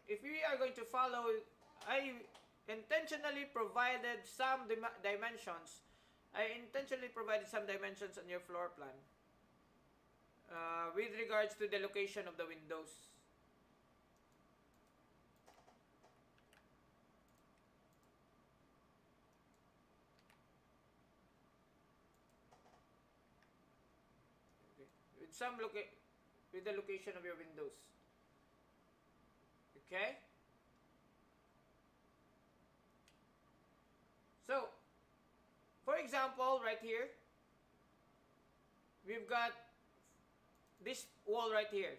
if we are going to follow, I intentionally provided some dimensions. I intentionally provided some dimensions on your floor plan with regards to the location of the windows. Okay. With the location of your windows. Okay? So, for example, right here, we've got this wall right here.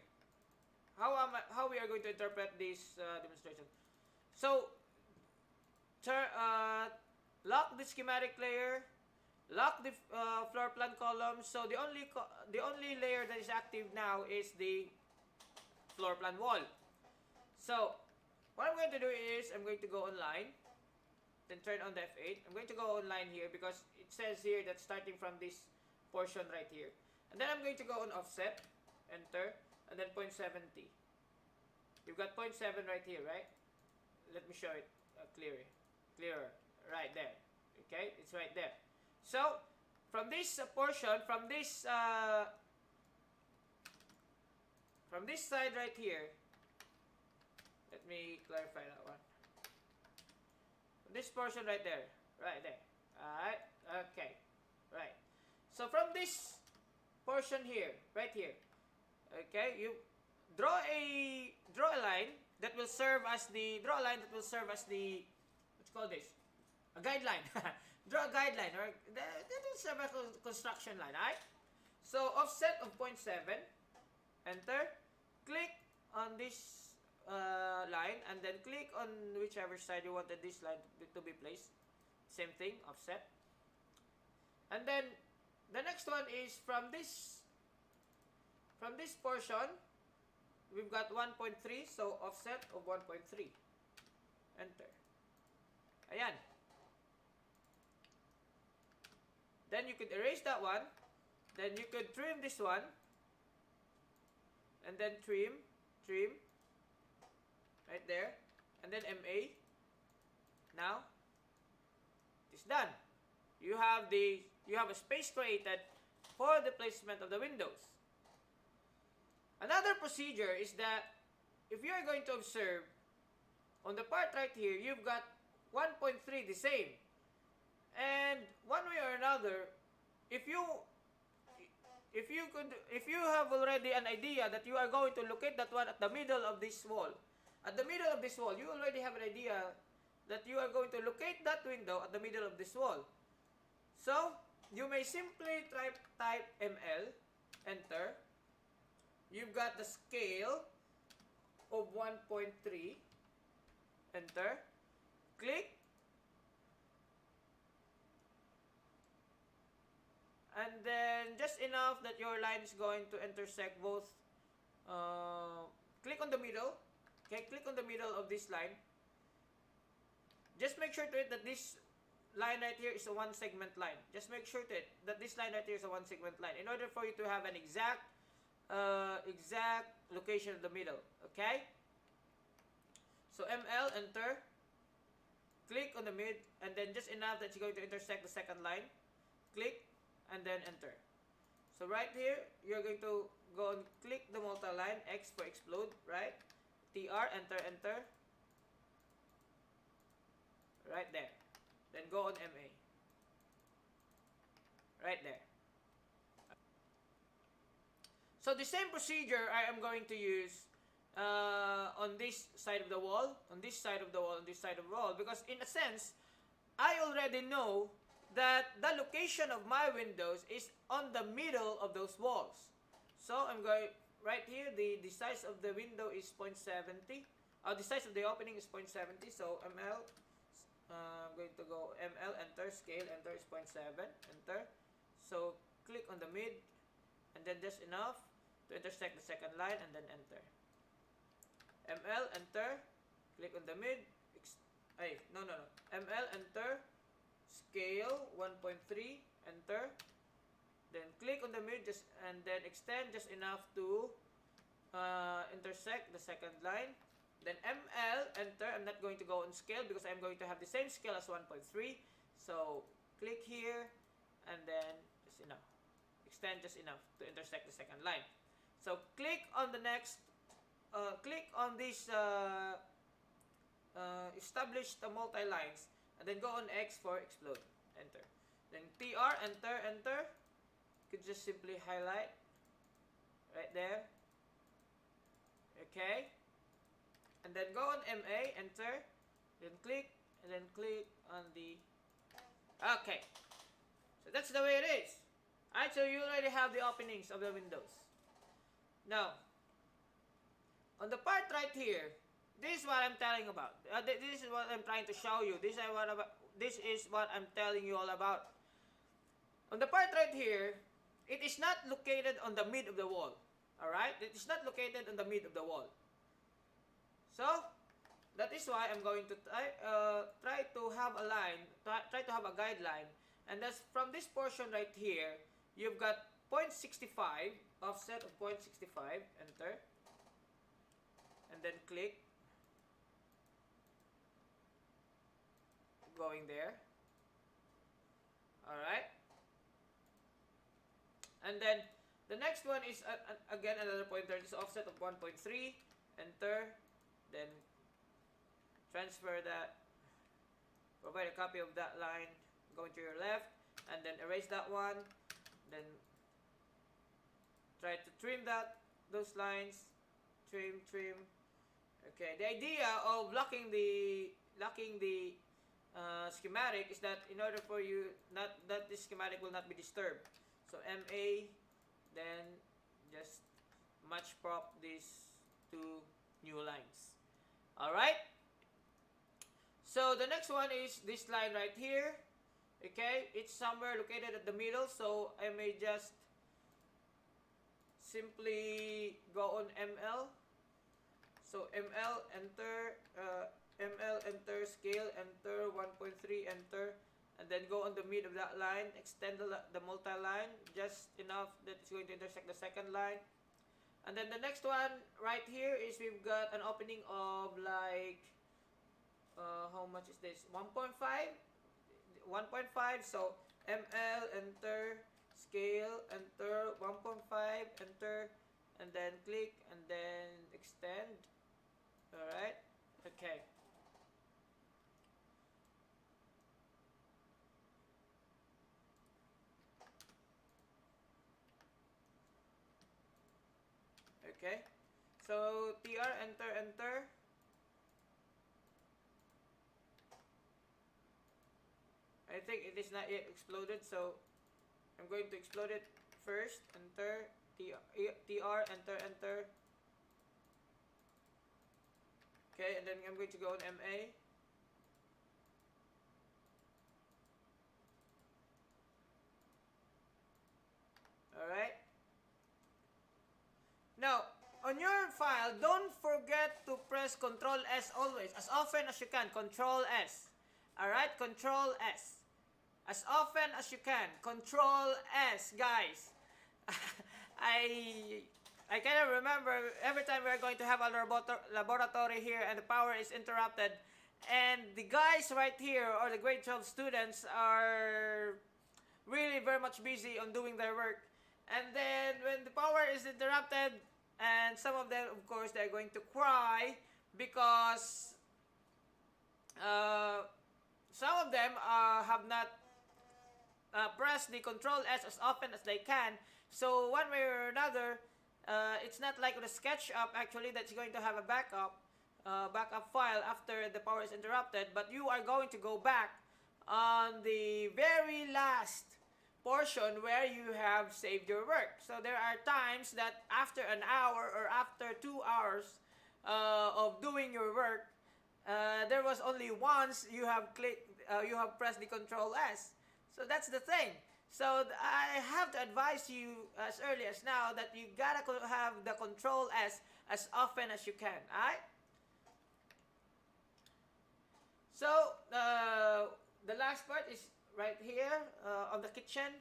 How we are going to interpret this demonstration? So, lock the schematic layer, lock the floor plan column. So the only layer that is active now is the floor plan wall. So What I'm going to do is, I'm going to go online, then turn on the F8. I'm going to go online here because it says here that starting from this portion right here. And then I'm going to go on offset, enter, and then 0.70. You've got 0.7 right here, right? Let me show it clearer. Right there. Okay, it's right there. So, from this portion, from this side right here, let me clarify that one. This portion right there. Alright, okay, right. So from this portion here, right here, okay, you draw a line that will serve as the, what you call this? A guideline. Draw a guideline, or that will serve as a construction line, alright? So offset of 0.7, enter, click on this line, and then click on whichever side you wanted this line to be placed. Same thing, offset. And then the next one is from this portion, we've got 1.3, so offset of 1.3. Enter. Ayan. Then you could erase that one. Then you could trim this one. And then trim. Right there. And then MA. Now, it's done. You have a space created for the placement of the windows. Another procedure is that if you are going to observe on the part right here, you've got 1.3 the same. And one way or another, if you have already an idea that you are going to locate that one at the middle of this wall, you already have an idea that you are going to locate that window at the middle of this wall. So, you may simply type ML, enter. You've got the scale of 1.3, enter. Click. And then, just enough that your line is going to intersect both. Click on the middle. Okay, click on the middle of this line. Just make sure to it that this line right here is a one segment line. Just make sure to it that this line right here is a one segment line in order for you to have an exact location of the middle. Okay? So ML, enter. Click on the mid, and then just enough that you're going to intersect the second line. Click, and then enter. So right here, you're going to go and click the multi-line, X for explode, right? TR, enter. Right there. Then go on MA. Right there. So the same procedure I am going to use on this side of the wall, because in a sense, I already know that the location of my windows is on the middle of those walls. So I'm going right here, the size of the window is 0.70. The size of the opening is 0.70. So ML, I'm going to go ML, enter, scale, enter is 0.7, enter. So click on the mid, and then just enough to intersect the second line, and then enter. ML, enter, click on the mid, ML, enter, scale 1.3, enter. Then click on the mid, and then extend just enough to intersect the second line. Then ML, enter. I'm not going to go on scale because I'm going to have the same scale as 1.3. So click here, and then just enough. Extend just enough to intersect the second line. So click on the next, click on this establish the multi-lines, and then go on X for explode. Enter. Then TR, enter. You could just simply highlight right there. Okay. And then go on MA, enter. Then click, and then click on the... Okay. So that's the way it is. Alright, so you already have the openings of the windows. Now, on the part right here, this is what I'm telling about. This is what I'm trying to show you. This is what I'm telling you all about. On the part right here, it is not located on the mid of the wall. Alright? It is not located on the mid of the wall. So, that is why I'm going to try to have a line, try to have a guideline, and that's from this portion right here. You've got 0.65, offset of 0.65, enter, and then click, going there. Alright. And then the next one is again another pointer. This offset of 1.3, enter, then transfer that, provide a copy of that line going to your left, and then erase that one, then try to trim those lines, trim. Okay, the idea of locking the schematic is that in order for you that this schematic will not be disturbed. So MA, then just match prop these two new lines. Alright? So the next one is this line right here. Okay, it's somewhere located at the middle, so I may just simply go on ML. So ML, enter, scale, enter, 1.3, enter, and then go on the mid of that line, extend the multi-line just enough that it's going to intersect the second line. And then the next one right here is we've got an opening of like, how much is this? 1.5? 1.5, so ML, enter, scale, enter, 1.5, enter, and then click, and then extend. Alright, okay. Okay, so TR, enter. I think it is not yet exploded, so I'm going to explode it first. Enter, TR, enter. Okay, and then I'm going to go on MA. Alright. Now, on your file, don't forget to press Control S always. As often as you can. Control S. Alright, Control S. As often as you can. Control S, guys. I cannot remember every time we're going to have a laboratory here and the power is interrupted, and the guys right here, or the grade 12 students, are really very much busy on doing their work. And then when the power is interrupted, and some of them, of course, they're going to cry because some of them have not pressed the Control S as often as they can. So one way or another, it's not like the SketchUp actually that's going to have a backup file after the power is interrupted, but you are going to go back on the very last portion where you have saved your work. So there are times that after an hour or after 2 hours of doing your work, there was only once you have pressed the Control S. So that's the thing. So I have to advise you as early as now that you gotta have the Control S as often as you can. Alright? So the last part is right here on the kitchen.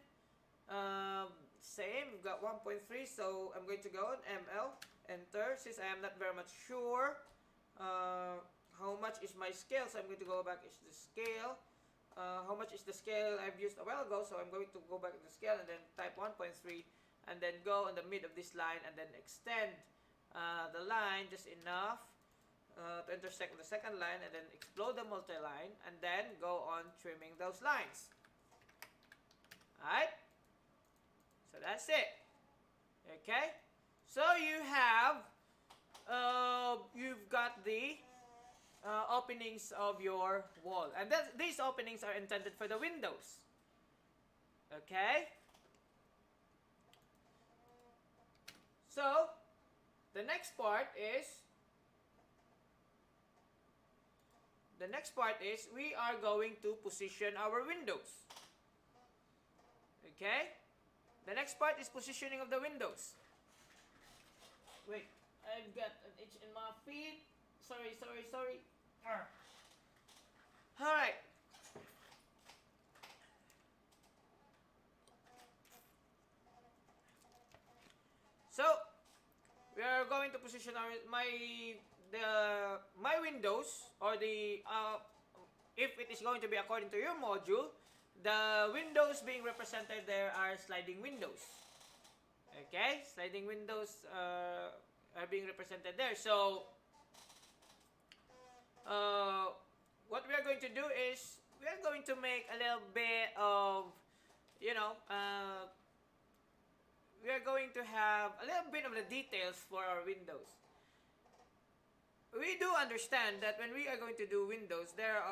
Same, we've got 1.3, so I'm going to go on ML, enter, since I am not very much sure how much is my scale, so I'm going to go back to the scale. How much is the scale I've used a while ago, so I'm going to go back to the scale and then type 1.3 and then go on the mid of this line and then extend the line just enough to intersect with the second line, and then explode the multi-line, and then go on trimming those lines. Alright? So that's it. Okay? So you have, you've got the openings of your wall. And these openings are intended for the windows. Okay? So, the next part is we are going to position our windows. Okay? The next part is positioning of the windows. Wait, I've got an itch in my feet. Sorry. Alright. So, we are going to position my windows, or the if it is going to be according to your module, the windows being represented there are sliding windows. Okay, sliding windows are being represented there. So, what we are going to do is we are going to make a little bit of, you know, we are going to have a little bit of the details for our windows. We do understand that when we are going to do windows, there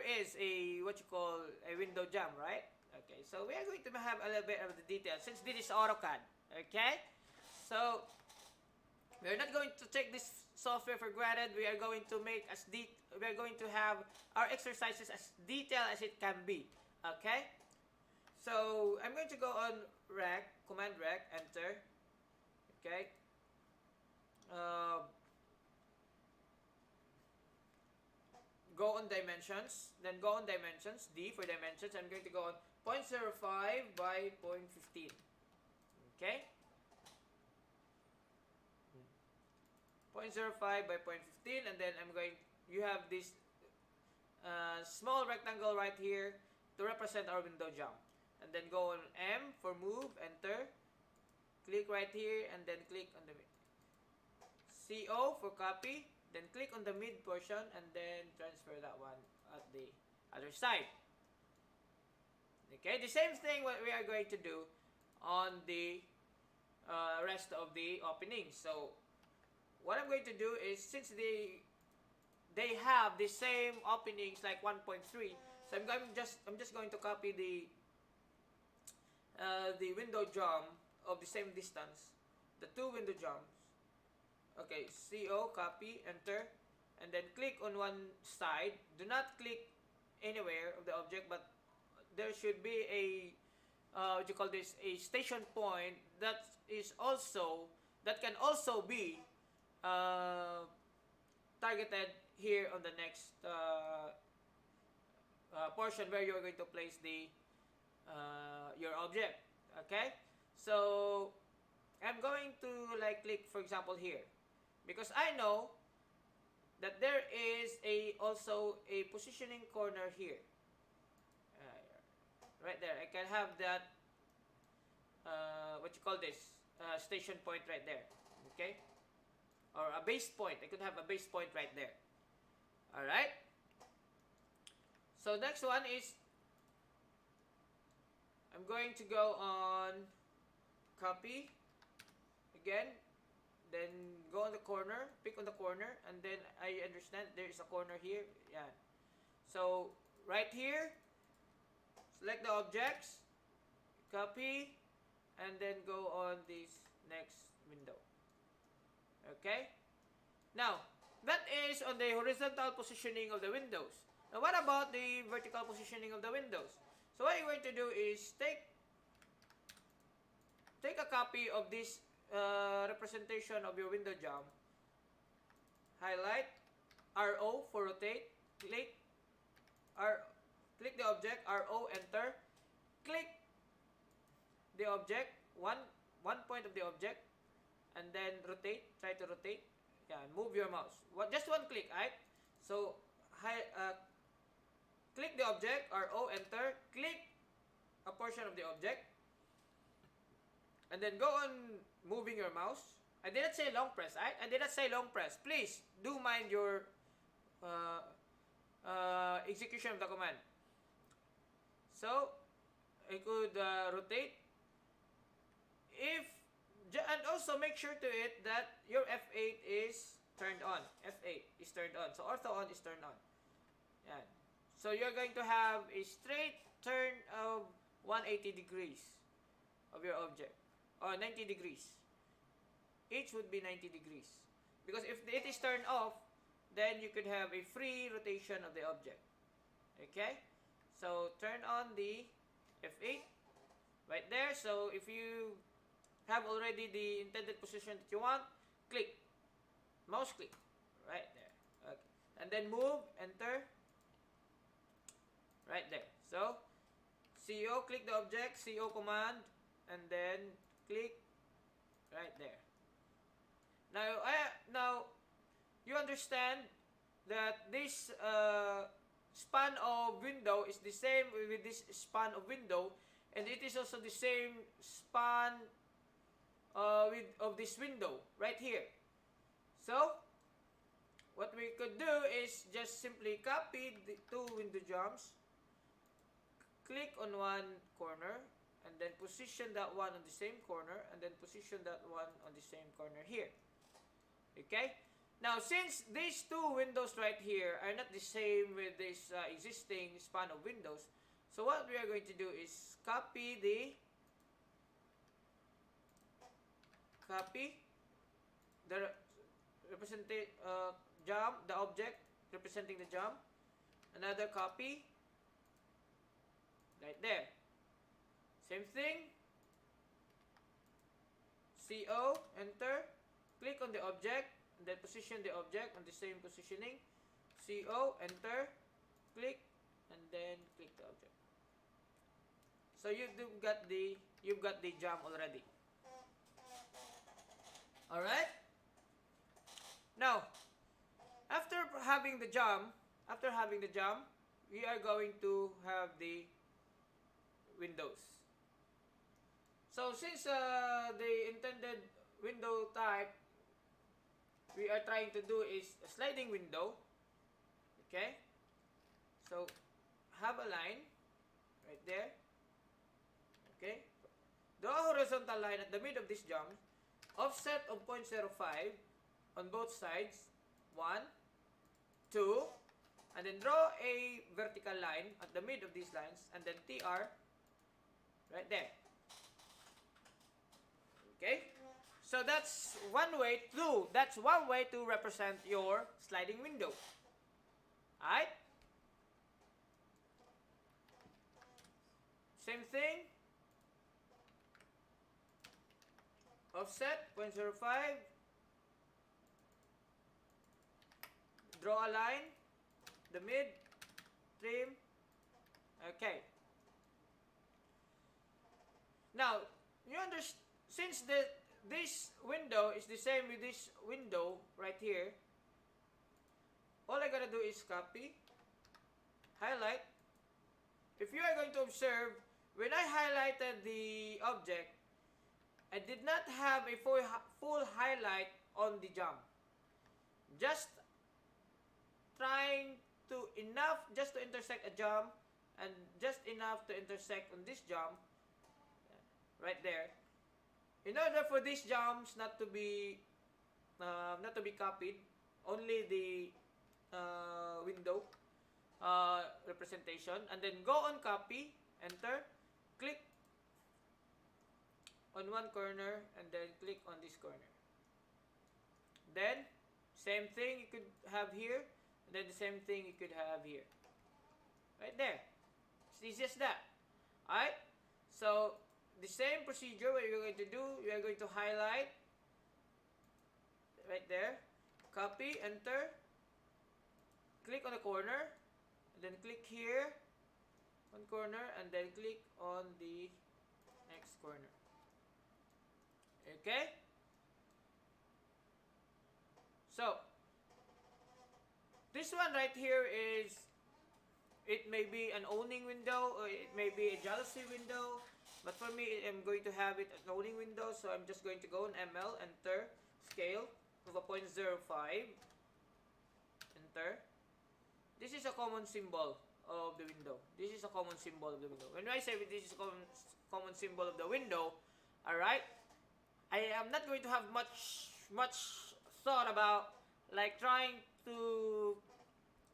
is a what you call a window jam, right? Okay, so we are going to have a little bit of the details since this is AutoCAD. Okay, so we are not going to take this software for granted. We are going to make we are going to have our exercises as detailed as it can be. Okay, so I'm going to go on rec, command rec, enter. Okay. Go on dimensions, then go on dimensions, D for dimensions. I'm going to go on 0.05 by 0.15. Okay? 0.05 by 0.15, and then you have this small rectangle right here to represent our window jump. And then go on M for move, enter. Click right here, and then click on the CO for copy, then click on the mid portion, and then transfer that one at the other side. Okay, the same thing what we are going to do on the rest of the openings. So what I'm going to do is, since they have the same openings like 1.3, so I'm just going to copy the window jump of the same distance, the two window jumps. Okay, CO, copy, enter, and then click on one side. Do not click anywhere of the object, but there should be a what you call this, a station point that can also be targeted here on the next portion where you're going to place the your object. Okay, so I'm going to click, for example, here. Because I know that there is also a positioning corner here. Right there. I can have that, what you call this, station point right there. Okay? Or a base point. I could have a base point right there. Alright? So next one is, I'm going to go on copy. Again. Then go on the corner, pick on the corner, and then I understand there is a corner here. Yeah. So right here, select the objects, copy, and then go on this next window. Okay? Now, that is on the horizontal positioning of the windows. Now, what about the vertical positioning of the windows? So what you're going to do is take a copy of this representation of your window jump, highlight, RO for rotate, click the object, RO, enter, click the object, one point of the object, and then rotate, try to rotate, yeah, move your mouse, just one click, right? So click the object, RO, enter, click a portion of the object, and then go on moving your mouse. I did not say long press, right? I did not say long press. Please do mind your execution of the command. So I could rotate. And also make sure to it that your F8 is turned on. F8 is turned on. So ortho on is turned on. Yeah. So you're going to have a straight turn of 180 degrees of your object. Or 90 degrees. Each would be 90 degrees. Because if it is turned off, then you could have a free rotation of the object. Okay? So turn on the F8 right there. So if you have already the intended position that you want, click. Mouse click. Right there. and then move, enter, right there. So CO, click the object, CO command, and then click right there. Now you understand that this span of window is the same with this span of window, and it is also the same span of this window right here. So what we could do is just simply copy the two window jumps, click on one corner, and then position that one on the same corner, and then position that one on the same corner here. Okay? Now, since these two windows right here are not the same with this existing span of windows, so what we are going to do is copy the jump, the object representing the jump, another copy right there. Same thing, CO, enter, click on the object, and then position the object on the same positioning, CO, enter, click, and then click the object. So you've got the jump already. Alright? Now, after having the jump, we are going to have the windows. So since the intended window type we are trying to do is a sliding window, okay? So have a line right there, okay? Draw a horizontal line at the mid of this jump, offset of 0.05 on both sides, 1, 2, and then draw a vertical line at the mid of these lines, and then TR right there. Okay? So that's one way to represent your sliding window. Alright? Same thing. Offset 0.05. Draw a line. The mid. Trim. Okay. Now, you understand, since this window is the same with this window right here, all I gotta do is copy, highlight. If you are going to observe, when I highlighted the object, I did not have a full highlight on the jump. Just trying to just to intersect a jump, and just enough to intersect on this jump right there. In order for these jumps not to be copied, only the window representation, and then go on copy, enter, click on one corner, and then click on this corner. Then same thing you could have here, and then the same thing you could have here. Right there. It's easy as that. Alright? So the same procedure, what you're going to do, you are going to highlight right there, copy, enter, click on the corner, and then click here, one corner, and then click on the next corner. Okay? So, this one right here is, it may be an owning window, or it may be a jealousy window. But for me, I'm going to have it an owning window, so I'm just going to go on ML, enter, scale of a 0.05, enter. This is a common symbol of the window. This is a common symbol of the window. When I say this is a common symbol of the window, alright, I am not going to have much thought about like trying to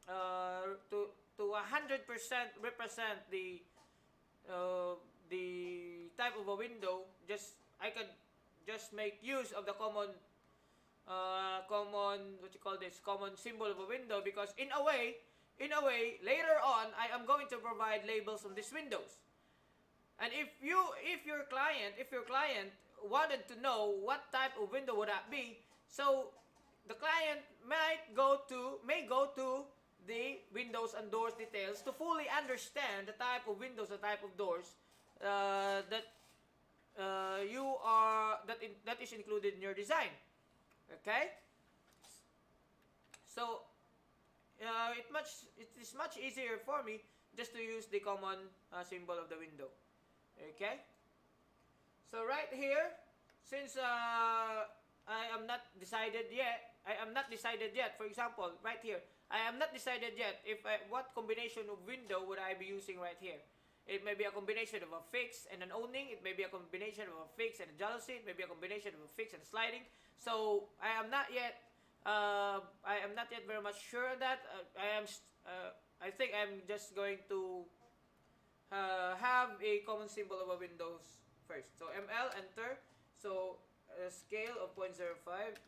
100% represent the type of a window. I could just make use of the common common symbol of a window, because in a way later on I am going to provide labels on these windows. And if your client wanted to know what type of window would that be, so the client may go to the windows and doors details to fully understand the type of windows, the type of doors that that is included in your design. Okay, so it is much easier for me just to use the common symbol of the window. Okay, so right here, since I am not decided yet. For example, right here, I am not decided yet what combination of window would I be using right here. It may be a combination of a fix and an owning. It may be a combination of a fix and a jalousie. It may be a combination of a fix and a sliding. So I am not yet very much sure that I think I'm just going to have a common symbol of a Windows first. So ML, enter. So a scale of 0.05,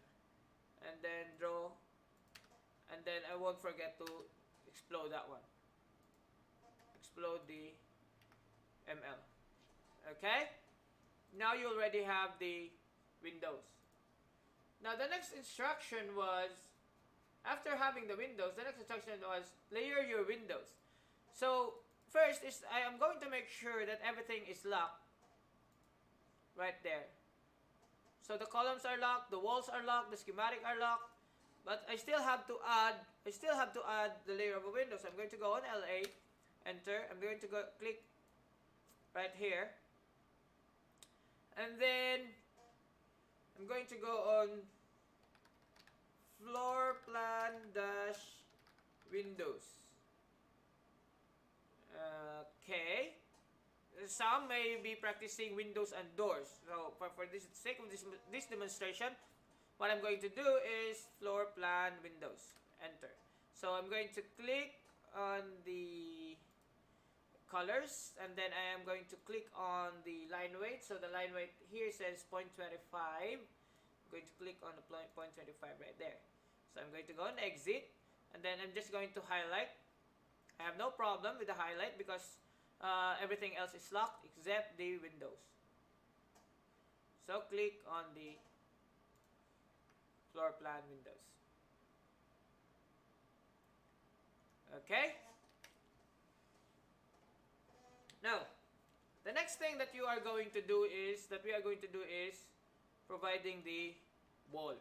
and then draw, and then I won't forget to explode that one. Explode the ML. Okay? Now you already have the windows. Now the next instruction was, after having the windows, the next instruction was layer your windows. So first is I am going to make sure that everything is locked right there. So the columns are locked, the walls are locked, the schematic are locked, but I still have to add the layer of a window. So I'm going to go on LA, enter. I'm going to go click right here, and then I'm going to go on floor plan dash windows. Okay. Some may be practicing windows and doors. So for this sake of this demonstration, what I'm going to do is floor plan windows. Enter. So I'm going to click on the colors, and then I am going to click on the line weight. So the line weight here says 0.25. I'm going to click on the 0.25 right there. So I'm going to go on exit, and then I'm just going to highlight. I have no problem with the highlight because everything else is locked except the windows. So click on the floor plan windows. Okay. Now, the next thing that we are going to do is providing the wall.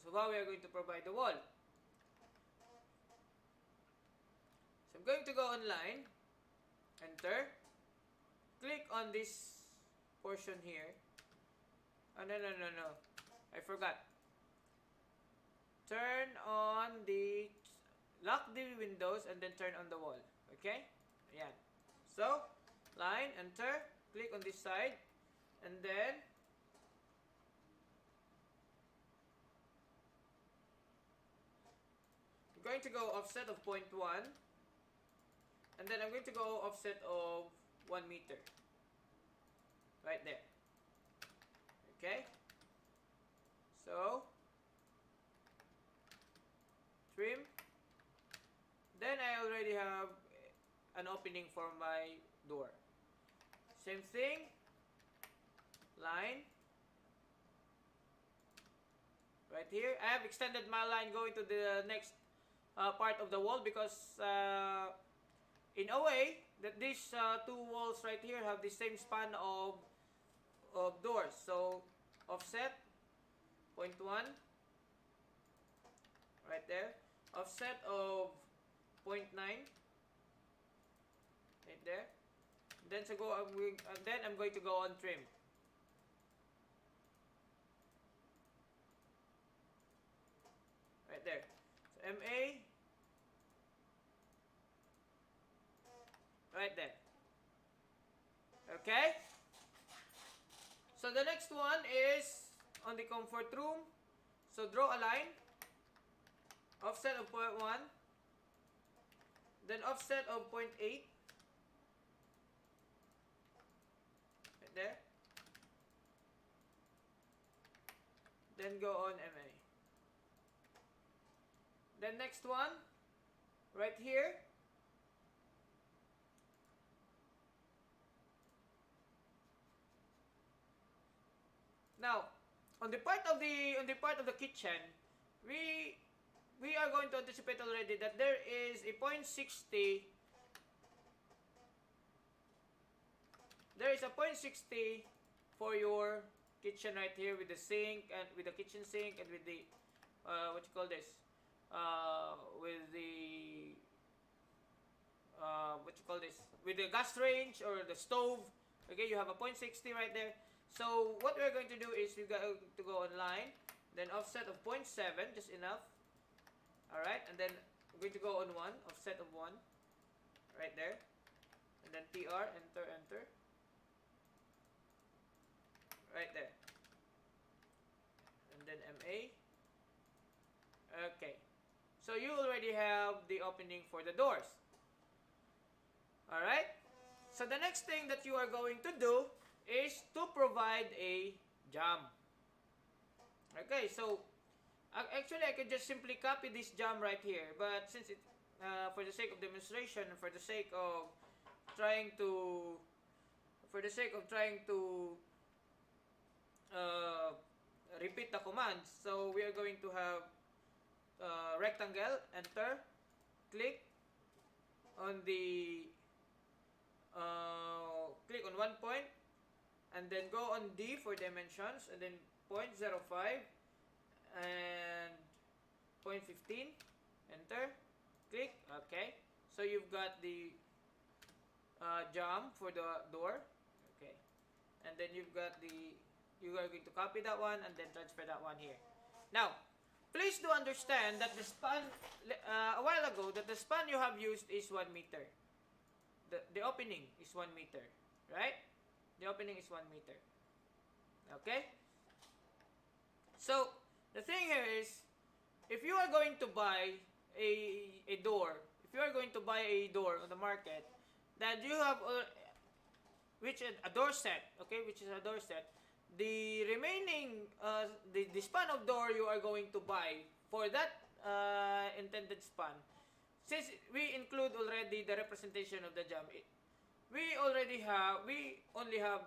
So how we are going to provide the wall? So I'm going to go online, enter, click on this portion here. Oh, no, I forgot. Lock the windows and then turn on the wall. Okay? Ayan. So, line, enter, click on this side, and then I'm going to go offset of 0.1, and then I'm going to go offset of 1 meter. Right there. Okay? So, trim. Then I already have an opening for my door. Same thing. Line. Right here. I have extended my line going to the next part of the wall because in a way that these two walls right here have the same span of doors. So offset 0.1 right there. Offset of 0.9 right there. Then I'm going to go on trim. Right there. So MA right there. Okay? So the next one is on the comfort room. So draw a line. Offset of 0.1. Then offset of 0.8. Right there. Then go on MA. Then next one, right here. Now, on the part of the kitchen, we are going to anticipate already that there is a 0.60, there is a 0.60 for your kitchen right here, with the sink and with the kitchen sink and with the what you call this, with the what you call this, with the gas range or the stove. Okay, you have a 0.60 right there. So what we're going to do is we got to go online, then offset of 0.7, just enough. All right, and then we're going to go on 1, offset of 1, right there, and then TR, enter, enter, right there, and then MA. Okay, so you already have the opening for the doors. All right. So the next thing that you are going to do is to provide a jam. Okay, so actually I could just simply copy this jam right here, but since it for the sake of demonstration, for the sake of trying to repeat the commands, so we are going to have rectangle, enter, click on the click on 1 point, and then go on D for dimensions, and then 0.05 and 0.15, enter, click. Okay, so you've got the jam for the door. Okay, and then you are going to copy that one and then transfer that one here. Now please do understand that the span a while ago, that the span you have used is 1 meter. The opening is 1 meter, right? The opening is 1 meter. Okay? So, the thing here is, if you are going to buy a door, if you are going to buy a door on the market, that you have, which is a door set, okay, which is a door set, the remaining, the span of door you are going to buy for that intended span, since we include already the representation of the jam, we only have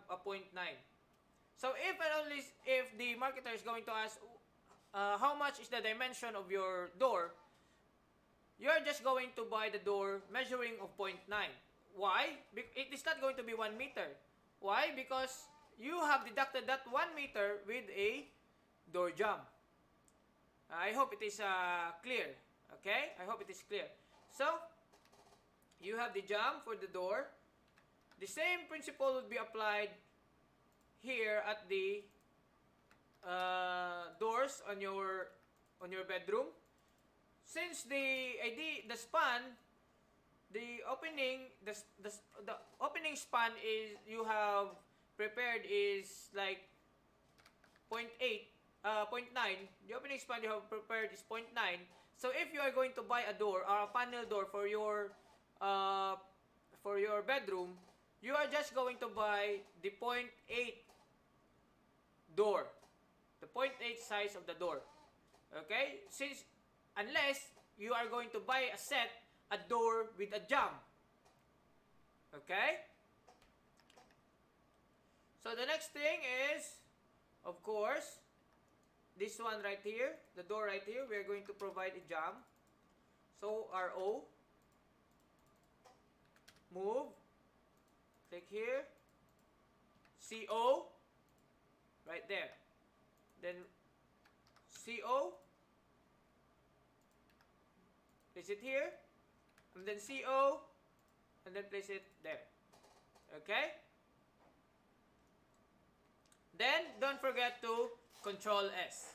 a 0.9. So if the marketer is going to ask how much is the dimension of your door, you're just going to buy the door measuring of 0.9. Why? It is not going to be 1 meter. Why? Because you have deducted that 1 meter with a door jam. I hope it is clear. Okay? I hope it is clear. So, you have the jam for the door. The same principle would be applied here at the doors on your bedroom. Since the span, the opening span is you have prepared is like 0.8, 0.9. The opening span you have prepared is 0.9. So if you are going to buy a door or a panel door for your bedroom, you are just going to buy the 0.8 door, the 0.8 size of the door. Okay? Unless you are going to buy a door with a jam. Okay? So the next thing is, of course, this one right here, the door right here, we are going to provide a jam. So RO, move, click here, CO, right there. Then CO, place it here, and then CO, and then place it there. Okay? Then don't forget to Control S.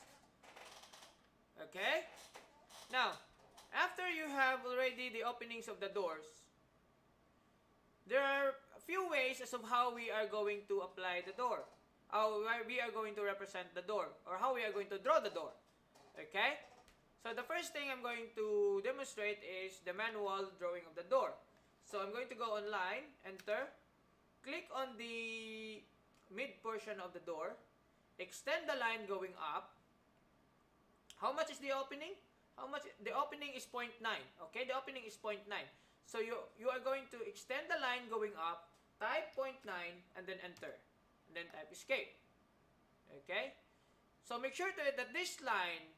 Okay? Now, after you have already the openings of the doors, there are a few ways as of how we are going to apply the door. How we are going to represent the door, or how we are going to draw the door. Okay? So the first thing I'm going to demonstrate is the manual drawing of the door. So I'm going to go online, enter, click on the mid portion of the door, extend the line going up. How much is the opening? The opening is 0.9. Okay, the opening is 0.9. So you are going to extend the line going up, type 0.9, and then enter, and then type escape. Okay, so make sure that this line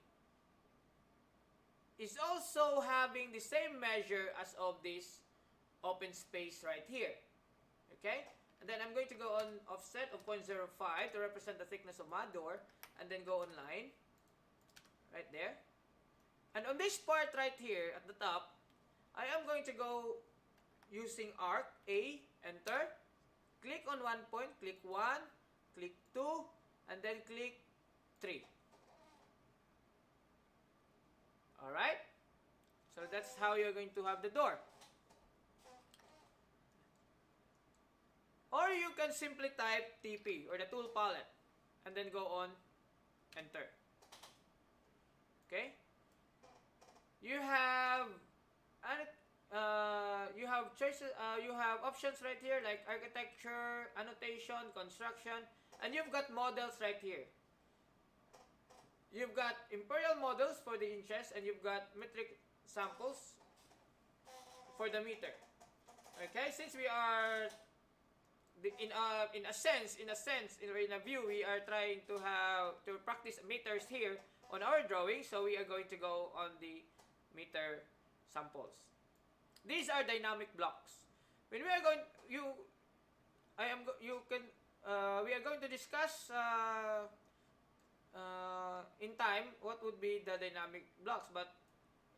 is also having the same measure as of this open space right here. Okay? And then I'm going to go on offset of 0.05 to represent the thickness of my door, and then go on line right there. And on this part right here at the top, I am going to go using arc A, enter, click on one point, click 1, click 2, and then click 3. Alright? So that's how you're going to have the door. Or you can simply type TP or the tool palette and then go on enter. Okay? You have choices. You have options right here like architecture, annotation, construction, and you've got models right here. You've got imperial models for the inches, and you've got metric samples for the meter. Okay, since we are in a view, we are trying to practice meters here on our drawing, so we are going to go on the meter samples. These are dynamic blocks. When we are going, we are going to discuss in time what would be the dynamic blocks, but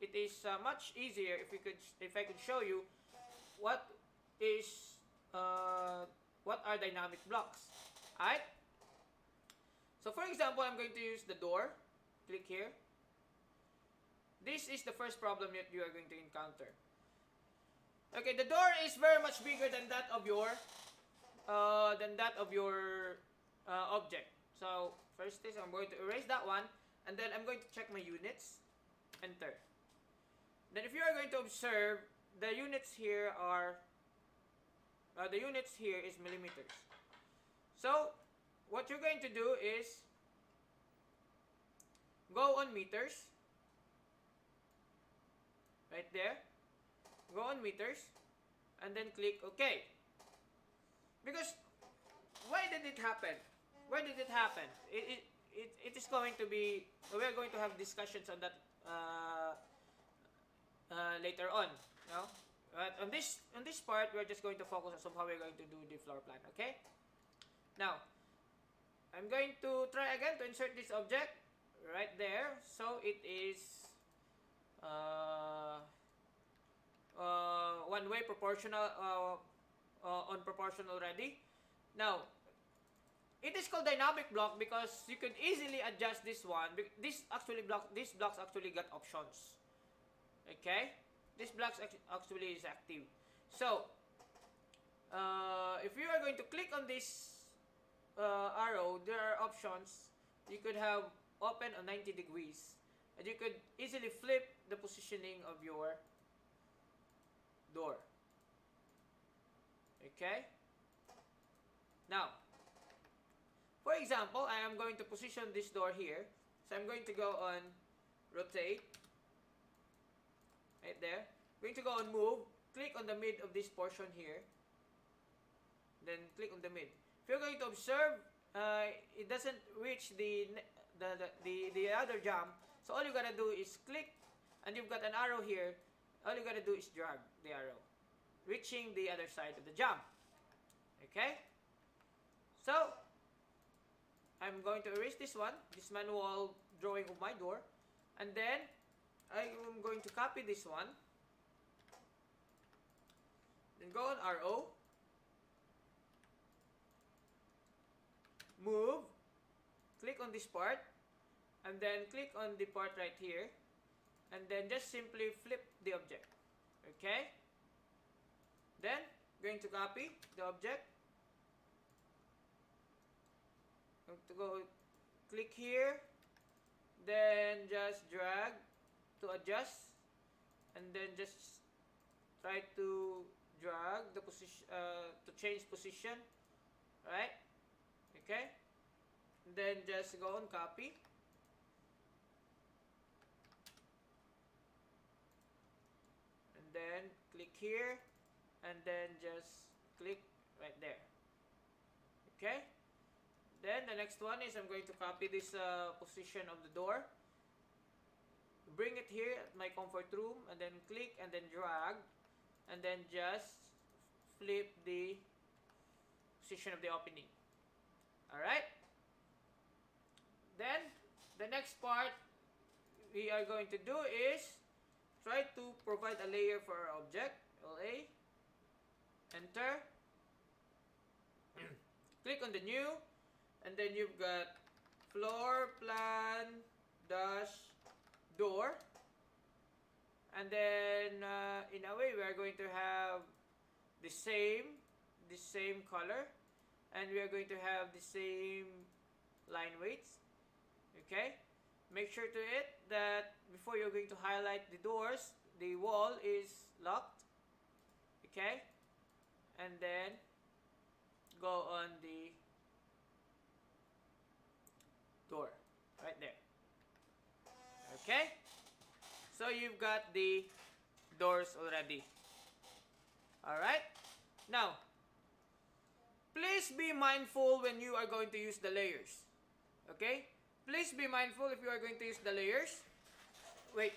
it is much easier if I could show you what are dynamic blocks. Alright? So for example, I'm going to use the door. Click here. This is the first problem that you are going to encounter. Okay, the door is very much bigger than that of your object. So first is I'm going to erase that one, and then I'm going to check my units. Enter. Then if you are going to observe, the units here is millimeters. So what you're going to do is go on meters. Right there. Go on meters. And then click OK. Because why did it happen? Why did it happen? It is going to be, we are going to have discussions on that later on. No? But on this part, we're just going to focus on how we're going to do the floor plan. Okay? Now, I'm going to try again to insert this object right there. So it is one-way proportional on proportional already. Now, it is called dynamic block because you could easily adjust this one. These blocks actually got options. Okay? This block actually is active. So, if you are going to click on this arrow, there are options. You could have open on 90 degrees. And you could easily flip the positioning of your door. Okay? Now, for example, I am going to position this door here. So I'm going to go on rotate. Right there. Going to go on move. Click on the mid of this portion here. Then click on the mid. If you're going to observe, it doesn't reach the other jump. So all you gotta do is click, and you've got an arrow here. All you gotta do is drag the arrow, reaching the other side of the jump. Okay? So I'm going to erase this one, this manual drawing of my door, and then I am going to copy this one. Then go on RO. Move. Click on this part. And then click on the part right here. And then just simply flip the object. Okay? Then, going to copy the object. Going to go click here. Then just drag to adjust, and then just try to drag the position to change position, right? Okay, and then just go on copy, and then click here, and then just click right there. Okay, then the next one is I'm going to copy this position of the door. bring it here at my comfort room, and then click and then drag, and then just flip the position of the opening. Alright? Then, the next part we are going to do is try to provide a layer for our object. LA, enter, click on the new, and then you've got floor plan dash door, and then in a way we are going to have the same color, and we are going to have the same line weights. Okay, make sure to it that before you're going to highlight the doors, the wall is locked. Okay, and then go on the door right there. Okay, so you've got the doors already. Alright, now please be mindful when you are going to use the layers. Okay, please be mindful if you are going to use the layers. Wait,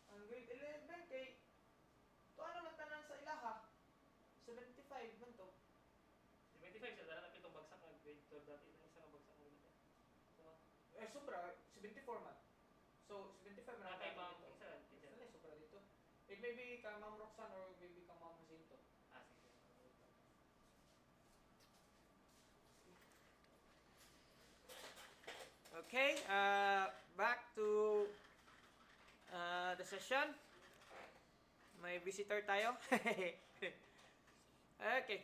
ang grade 11 kay to ano man tanan sa ilaha 75 man to. 75 sa dala na pitong bagsak nga grade 12 dati na isa nga bagsak mo dito. So, Sobra 74 man. So 75 man kay ma'am dito. isa teacher. Ano sobra dito? It may be ka Ma'am Roxanne or maybe ka Ma'am Jacinto. Ah, sige. Okay, back to the session. May visitor tayo. Okay.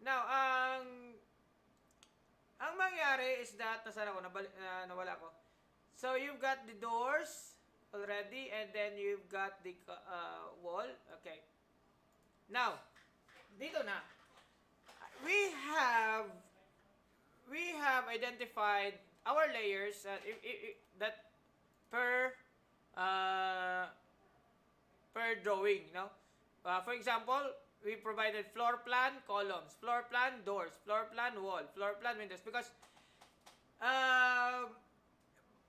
Now, ang mangyari is that nasaan ako, nawala ko. So you've got the doors already, and then you've got the wall. Okay. Now, dito na. We have identified our layers that per drawing, no? For example, we provided floor plan, columns, floor plan, doors, floor plan, wall, floor plan, windows, because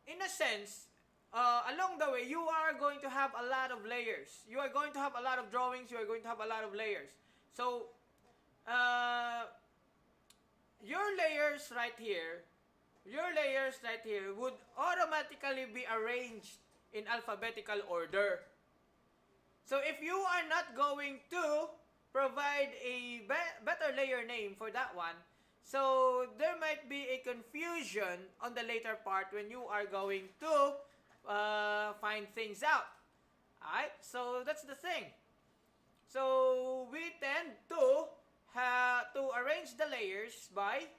in a sense, along the way, you are going to have a lot of layers. You are going to have a lot of drawings. You are going to have a lot of layers. So, your layers right here would automatically be arranged in alphabetical order. So if you are not going to provide a better layer name for that one, so there might be a confusion on the later part when you are going to find things out. Alright, so that's the thing. So we tend to arrange the layers by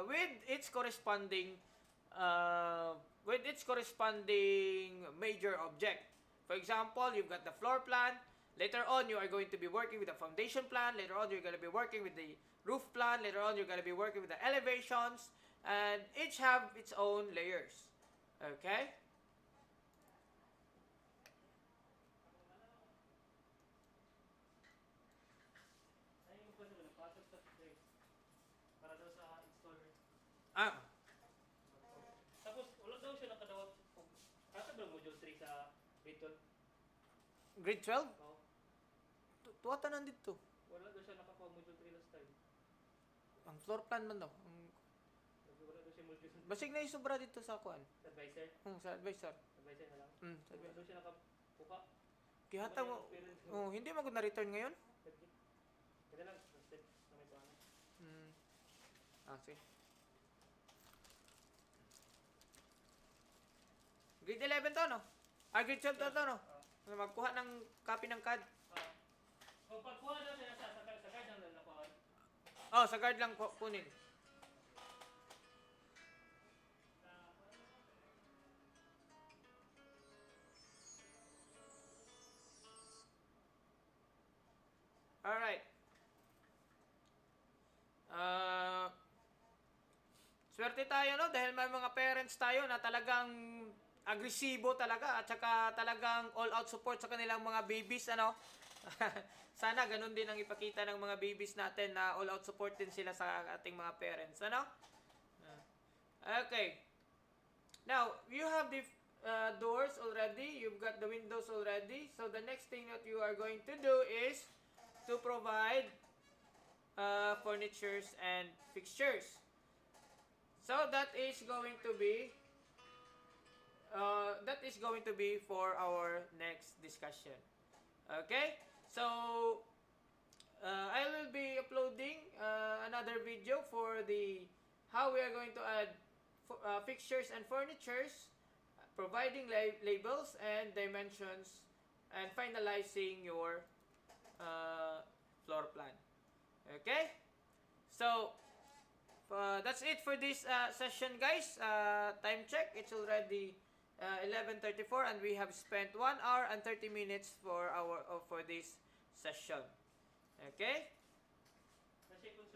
with its corresponding major object. For example, you've got the floor plan. Later on, you are going to be working with the foundation plan. Later on, you're going to be working with the roof plan. Later on, you're going to be working with the elevations, and each have its own layers. Okay? Tapos wala daw siya nakadawat. Asa ba module 3 sa grade 12? Grade 12? Oo. Tuwata nandito. Wala daw siya nakakuha module 3 last time. Ang floor plan man daw. Wala daw siya module 3. Basig na isobra dito sa kuan. Advisor? Sa advisor. Advisor na lang? Sa Wala advisor. daw siya nakakuha. Kihata mo. Hindi mo gud na-return ngayon? Kaya lang, step na may tuwanan. Sige. Grade 11 to, no? Grade 12 to, no? Magkuha ng copy ng CAD. Kung pagkuha daw siya sa guard lang nakuha. Sa guard lang kunin. Alright. Swerte tayo, no? Dahil may mga parents tayo na talagang agresibo talaga at saka talagang all-out support sa kanilang mga babies, ano? Sana ganun din ang ipakita ng mga babies natin na all-out support din sila sa ating mga parents, ano? Okay. Now, you have the doors already. You've got the windows already. So, the next thing that you are going to do is to provide furnitures and fixtures. So, that is going to be for our next discussion. Okay? So, I will be uploading another video for the how we are going to add fixtures and furnitures, providing labels and dimensions, and finalizing your floor plan. Okay? So, that's it for this session, guys. Time check, it's already 11:34 and we have spent 1 hour and 30 minutes for this session. Okay? Kasi kung